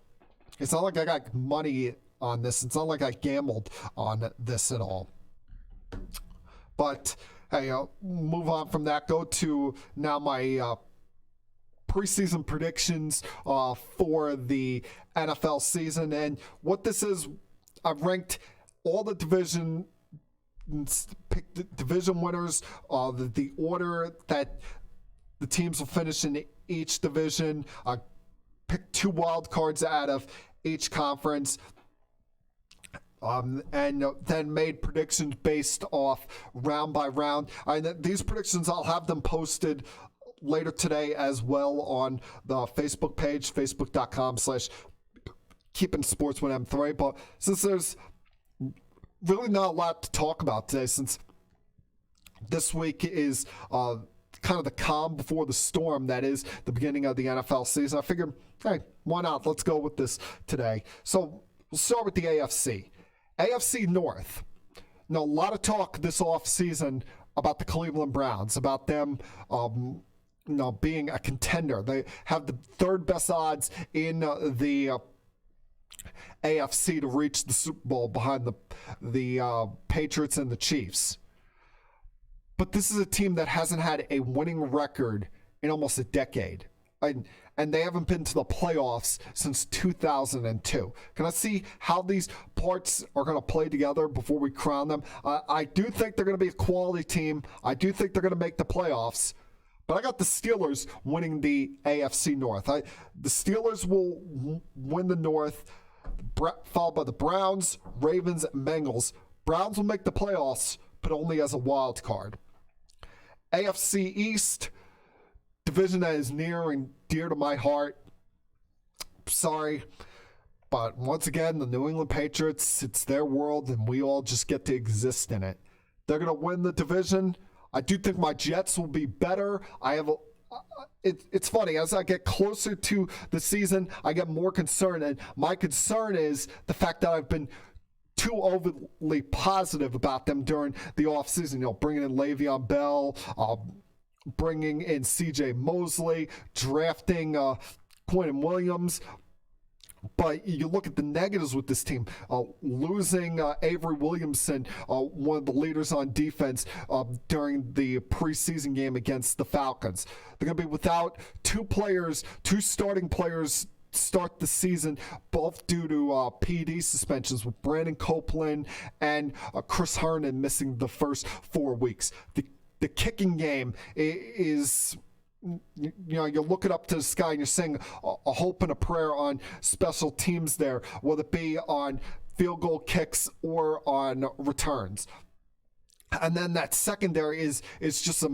Speaker 3: it's not like I got money on this. It's not like I gambled on this at all. But hey, move on from that. Go to now my preseason predictions for the NFL season. And what this is, I've ranked all the picked division winners, the order that the teams will finish in each division. Pick 2 wild cards out of each conference, and then made predictions based off round by round. These predictions, I'll have them posted later today as well on the Facebook page, facebook.com/keepingsportswithm3. But since there's really not a lot to talk about today, since this week is kind of the calm before the storm that is the beginning of the NFL season, I figured, hey, why not? Let's go with this today. So we'll start with the AFC. AFC North. Now, a lot of talk this offseason about the Cleveland Browns, about them being a contender. They have the 3rd best odds in the AFC to reach the Super Bowl behind the Patriots and the Chiefs. But this is a team that hasn't had a winning record in almost a decade. And they haven't been to the playoffs since 2002. Can I see how these parts are going to play together before we crown them? I do think they're going to be a quality team. I do think they're going to make the playoffs. But I got the Steelers winning the AFC North. The Steelers will win the North, followed by the Browns, Ravens, and Bengals. Browns will make the playoffs, but only as a wild card. AFC East, division that is near and dear to my heart. Sorry, but once again, the New England Patriots, it's their world, and we all just get to exist in it. They're going to win the division. I do think my Jets will be better. I it's funny. As I get closer to the season, I get more concerned. And my concern is the fact that I've been too overly positive about them during the offseason. Bringing in Le'Veon Bell, bringing in C.J. Mosley, drafting Quentin Williams. But you look at the negatives with this team, losing Avery Williamson, one of the leaders on defense during the preseason game against the Falcons. They're going to be without two starting players start the season, both due to PD suspensions, with Brandon Copeland and Chris Herndon missing the first 4 weeks. The kicking game is... you look it up to the sky and you're saying a hope and a prayer on special teams there, whether it be on field goal kicks or on returns. And then that secondary is just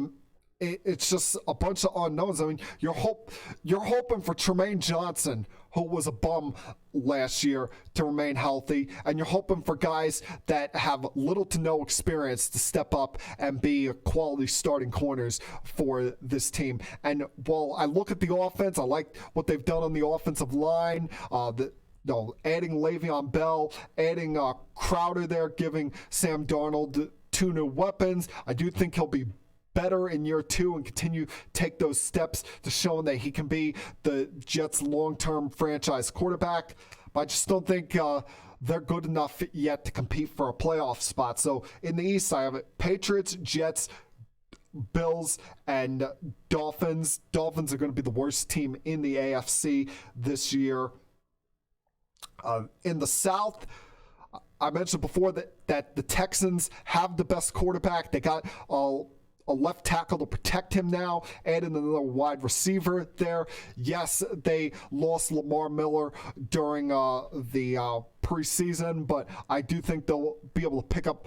Speaker 3: it's just a bunch of unknowns. I mean, you're hoping for Tremaine Johnson, who was a bum last year, to remain healthy, and you're hoping for guys that have little to no experience to step up and be quality starting corners for this team. And while I look at the offense, I like what they've done on the offensive line. Adding Le'Veon Bell, adding Crowder there, giving Sam Darnold 2 new weapons. I do think he'll be better in year 2 and continue to take those steps to showing that he can be the Jets' long-term franchise quarterback. But I just don't think they're good enough yet to compete for a playoff spot. So in the East, I have it: Patriots, Jets, Bills, and Dolphins. Dolphins are going to be the worst team in the AFC this year. In the South, I mentioned before that the Texans have the best quarterback. They got a left tackle to protect him now, added another wide receiver there. Yes, they lost Lamar Miller during the preseason, but I do think they'll be able to pick up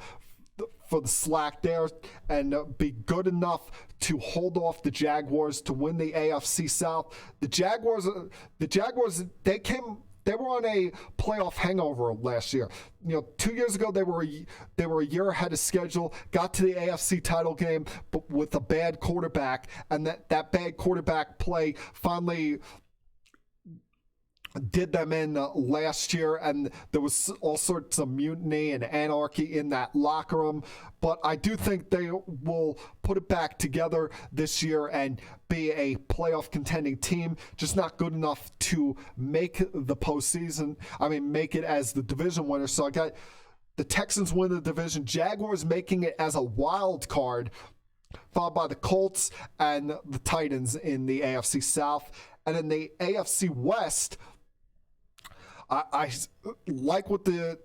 Speaker 3: for the slack there and be good enough to hold off the Jaguars to win the AFC South. The Jaguars, they were on a playoff hangover last year. 2 years ago they were a year ahead of schedule, got to the AFC title game, but with a bad quarterback, and that bad quarterback play finally did them in last year, and there was all sorts of mutiny and anarchy in that locker room. But I do think they will put it back together this year and be a playoff contending team, just not good enough to make the postseason. I mean, make it as the division winner. So I got the Texans win the division, Jaguars making it as a wild card, followed by the Colts and the Titans in the AFC South. And in the AFC West, I like what the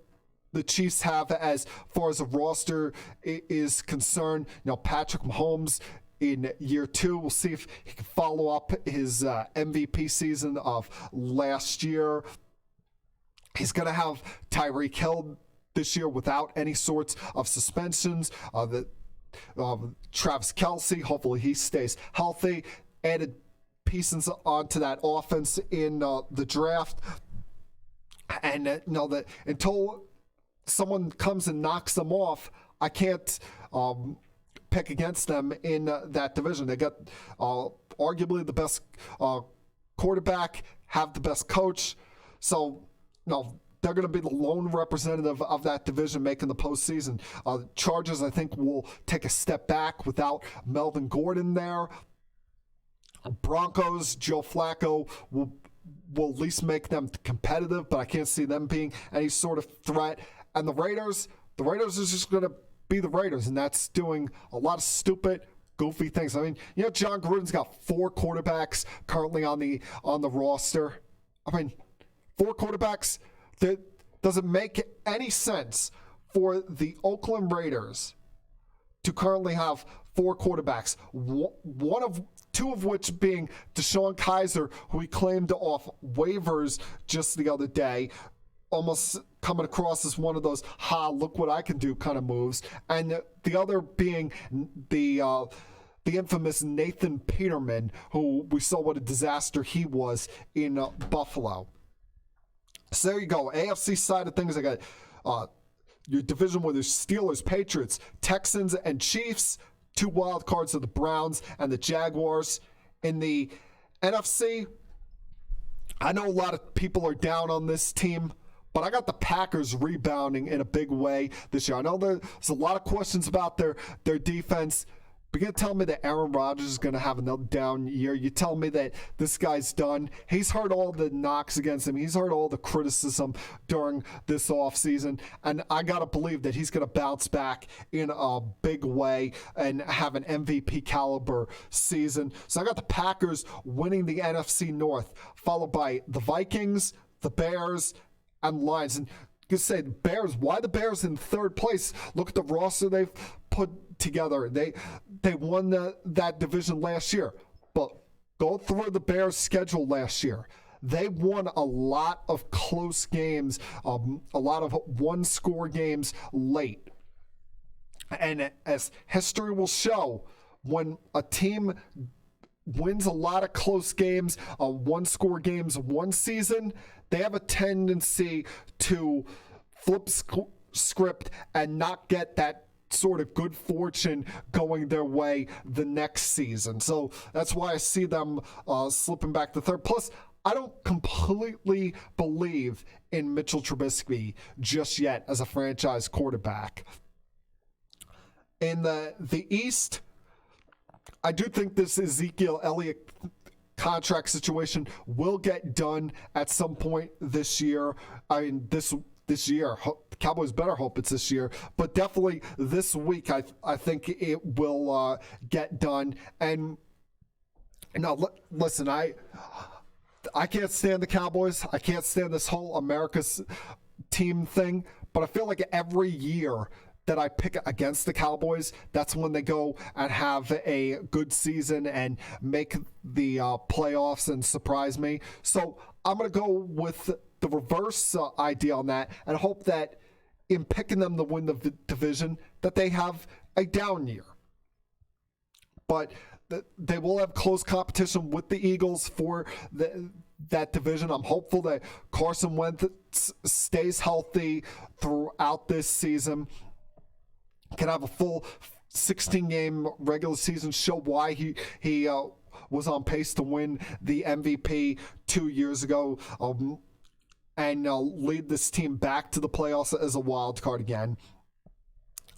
Speaker 3: Chiefs have as far as the roster is concerned. Patrick Mahomes in year 2, we'll see if he can follow up his MVP season of last year. He's going to have Tyreek Hill this year without any sorts of suspensions. Travis Kelce, hopefully he stays healthy. Added pieces onto that offense in the draft. And that until someone comes and knocks them off, I can't pick against them in that division. They got arguably the best quarterback, have the best coach. So, they're going to be the lone representative of that division making the postseason. Chargers, I think, will take a step back without Melvin Gordon there. Broncos, Joe Flacco will at least make them competitive, but I can't see them being any sort of threat. And the Raiders is just going to be the Raiders, and that's doing a lot of stupid, goofy things. I mean, John Gruden's got 4 quarterbacks currently on the roster. I mean, 4 quarterbacks. Does it make any sense for the Oakland Raiders to currently have 4 quarterbacks, two of which being DeShone Kizer, who he claimed off waivers just the other day, almost coming across as one of those look what I can do kind of moves, and the other being the infamous Nathan Peterman, who we saw what a disaster he was in Buffalo. So there you go. AFC side of things, I got your division where there's Steelers, Patriots, Texans, and Chiefs. 2 wild cards of the Browns and the Jaguars. In the NFC, I know a lot of people are down on this team, but I got the Packers rebounding in a big way this year. I know there's a lot of questions about their defense. But you're going to tell me that Aaron Rodgers is going to have another down year. You tell me that this guy's done. He's heard all the knocks against him. He's heard all the criticism during this offseason. And I got to believe that he's going to bounce back in a big way and have an MVP caliber season. So I got the Packers winning the NFC North, followed by the Vikings, the Bears, and Lions. And you say the Bears, why the Bears in third place? Look at the roster they've put together. They won that division last year. But go through the Bears' schedule last year. They won a lot of close games, a lot of one-score games late. And as history will show, when a team wins a lot of close games, one-score games one season, they have a tendency to flip script and not get that sort of good fortune going their way the next season. So that's why I see them slipping back to third. Plus, I don't completely believe in Mitchell Trubisky just yet as a franchise quarterback. In the East, I do think this Ezekiel Elliott contract situation will get done at some point this year. I mean, this year. Cowboys better hope it's this year, but definitely this week I think it will get done. And now listen, I can't stand the Cowboys. I can't stand this whole America's team thing, but I feel like every year that I pick against the Cowboys, that's when they go and have a good season and make the playoffs and surprise me. So I'm going to go with the reverse idea on that and hope that in picking them to win the division, that they have a down year. But they will have close competition with the Eagles for that division. I'm hopeful that Carson Wentz stays healthy throughout this season, can have a full 16-game regular season, show why he was on pace to win the MVP 2 years ago, and lead this team back to the playoffs as a wild card again.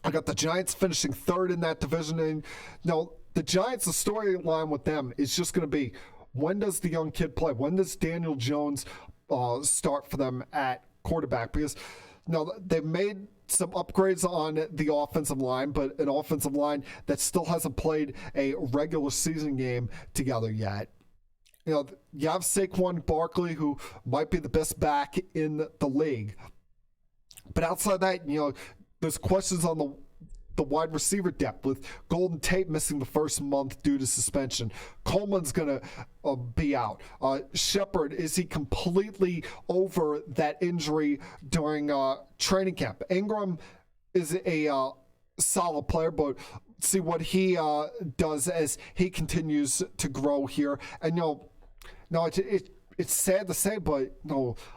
Speaker 3: I got the Giants finishing third in that division. And the Giants, the storyline with them is just going to be, when does the young kid play? When does Daniel Jones start for them at quarterback? Because they've made some upgrades on the offensive line, but an offensive line that still hasn't played a regular season game together yet. You have Saquon Barkley, who might be the best back in the league. But outside that, there's questions on the wide receiver depth, with Golden Tate missing the first month due to suspension. Coleman's going to be out. Shepard, is he completely over that injury during training camp? Ingram is a solid player, but see what he does as he continues to grow here. And it's sad to say, but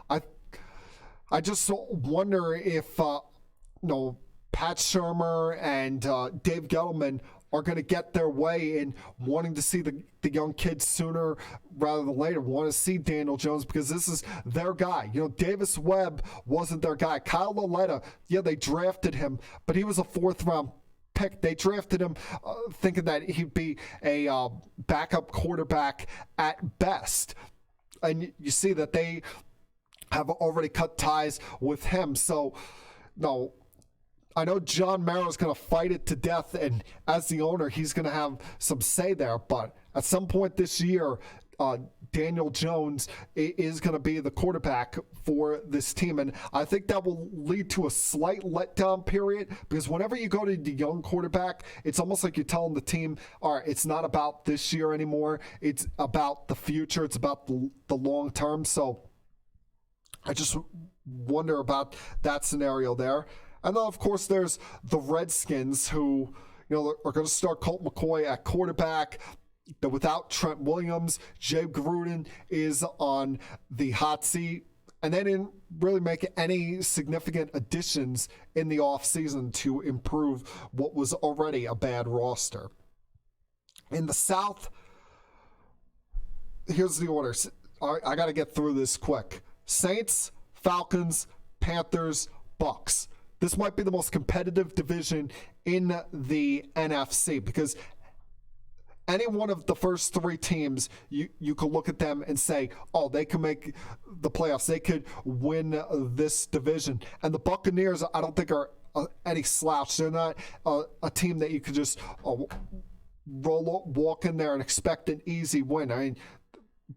Speaker 3: I just wonder if Pat Shurmur and Dave Gettleman are going to get their way in wanting to see the young kids sooner rather than later, want to see Daniel Jones, because this is their guy. Davis Webb wasn't their guy. Kyle Lauletta, they drafted him, but he was a fourth-round pick. They drafted him thinking that he'd be a backup quarterback at best. And you see that they have already cut ties with him. So, I know John Mara is going to fight it to death, and as the owner, he's going to have some say there. But at some point this year, Daniel Jones is going to be the quarterback for this team. And I think that will lead to a slight letdown period, because whenever you go to the young quarterback, it's almost like you're telling the team, all right, it's not about this year anymore. It's about the future. It's about the long term. So I just wonder about that scenario there. And then, of course, there's the Redskins, who, are going to start Colt McCoy at quarterback. Without Trent Williams, Jay Gruden is on the hot seat. And they didn't really make any significant additions in the offseason to improve what was already a bad roster. In the South, here's the orders. I got to get through this quick. Saints, Falcons, Panthers, Bucks. This might be the most competitive division in the NFC because any one of the first three teams, you could look at them and say, oh, they can make the playoffs. They could win this division. And the Buccaneers, I don't think are any slouch. They're not a team that you could just walk in there and expect an easy win. I mean,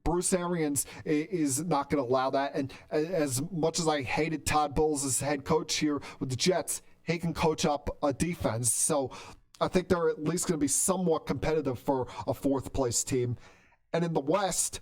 Speaker 3: Bruce Arians is not going to allow that. And as much as I hated Todd Bowles as head coach here with the Jets, he can coach up a defense. So I think they're at least going to be somewhat competitive for a fourth place team. And in the West,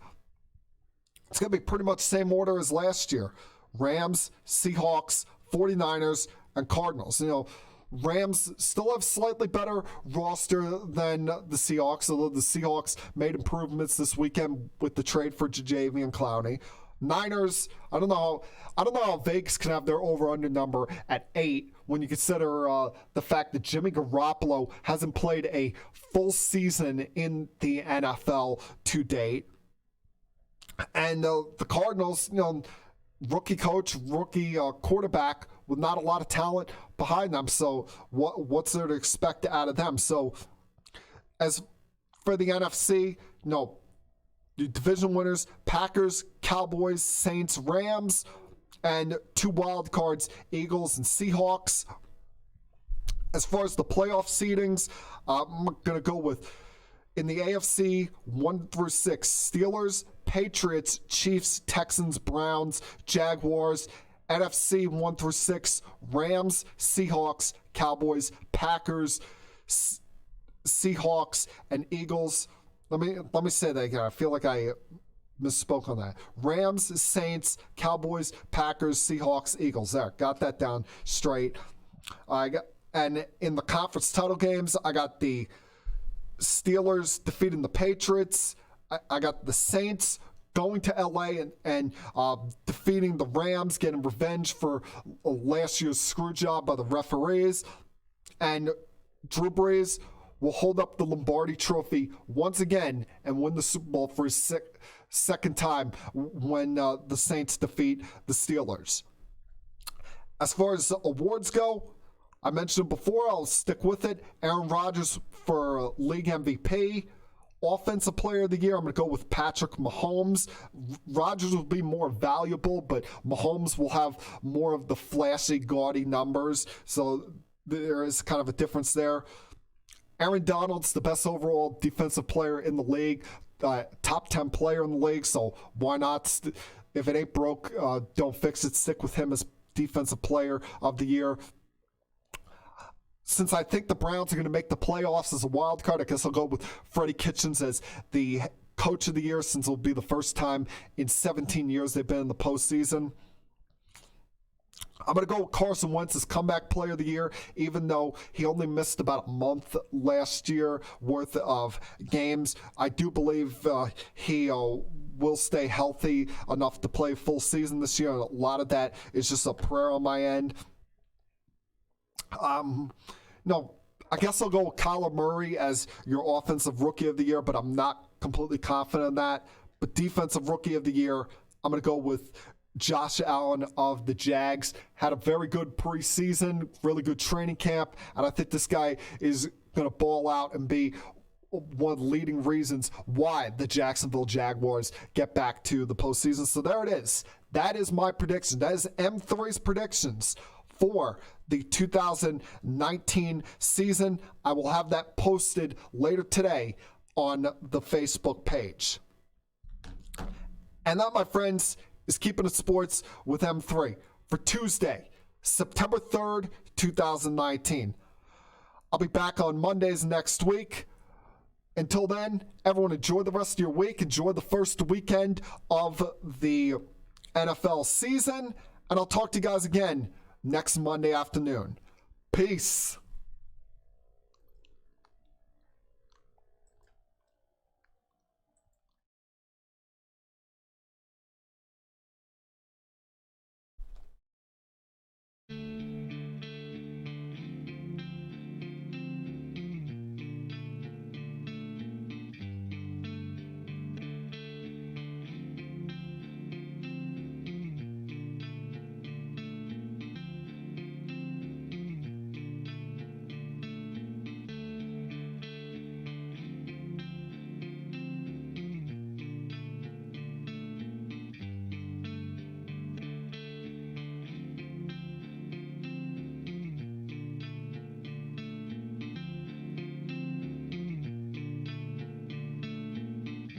Speaker 3: it's going to be pretty much the same order as last year. Rams, Seahawks, 49ers, and Cardinals. You know, Rams still have slightly better roster than the Seahawks, although the Seahawks made improvements this weekend with the trade for Jadeveon Clowney. Niners, I don't know how Vegas can have their over-under number at 8 when you consider the fact that Jimmy Garoppolo hasn't played a full season in the NFL to date. And the Cardinals, you know, rookie coach, rookie quarterback with not a lot of talent behind them. So what's there to expect out of them? So as for the NFC, no, the division winners, Packers, Cowboys, Saints, Rams, and 2 wild cards, Eagles and Seahawks. As far as the playoff seedings, I'm going to go with, in the AFC, 1 through 6, Steelers, Patriots, Chiefs, Texans, Browns, Jaguars. NFC 1 through 6, Rams, Seahawks, Cowboys, Packers, Seahawks, and Eagles. Let me say that again. I feel like I misspoke on that. Rams, Saints, Cowboys, Packers, Seahawks, Eagles. There, got that down straight. And in the conference title games, I got the Steelers defeating the Patriots. I got the Saints going to LA and defeating the Rams, getting revenge for last year's screw job by the referees. And Drew Brees will hold up the Lombardi Trophy once again and win the Super Bowl for his second time when the Saints defeat the Steelers. As far as awards go, I mentioned it before, I'll stick with it. Aaron Rodgers for League MVP. Offensive Player of the Year, I'm going to go with Patrick Mahomes. Rodgers will be more valuable, but Mahomes will have more of the flashy, gaudy numbers. So there is kind of a difference there. Aaron Donald's the best overall defensive player in the league, top 10 player in the league. So why not? If it ain't broke, don't fix it. Stick with him as Defensive Player of the Year. Since I think the Browns are going to make the playoffs as a wild card, I guess I'll go with Freddie Kitchens as the Coach of the Year, since it'll be the first time in 17 years they've been in the postseason. I'm going to go with Carson Wentz as Comeback Player of the Year, even though he only missed about a month last year worth of games. I do believe he will stay healthy enough to play full season this year, and a lot of that is just a prayer on my end. No, I guess I'll go with Kyler Murray as your Offensive Rookie of the Year, but I'm not completely confident in that. But Defensive Rookie of the Year, I'm going to go with Josh Allen of the Jags. Had a very good preseason, really good training camp, and I think this guy is going to ball out and be one of the leading reasons why the Jacksonville Jaguars get back to the postseason. So there it is. That is my prediction. That is M3's predictions for the 2019 season. I will have that posted later today on the Facebook page. And that, my friends, is Keeping It Sports with M3 for Tuesday, September 3rd, 2019. I'll be back on Mondays next week. Until then, everyone enjoy the rest of your week. Enjoy the first weekend of the NFL season. And I'll talk to you guys again next Monday afternoon. Peace.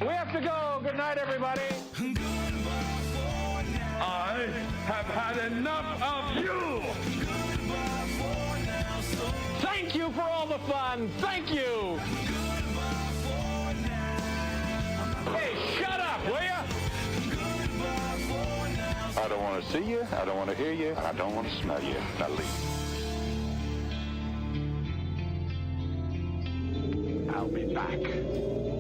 Speaker 7: We have to go. Good night, everybody. I have had enough of you. Thank you for all the fun. Thank you. Hey, shut up, will ya?
Speaker 8: I don't want to see you. I don't want to hear you. I don't want to smell you. Now leave. I'll be back.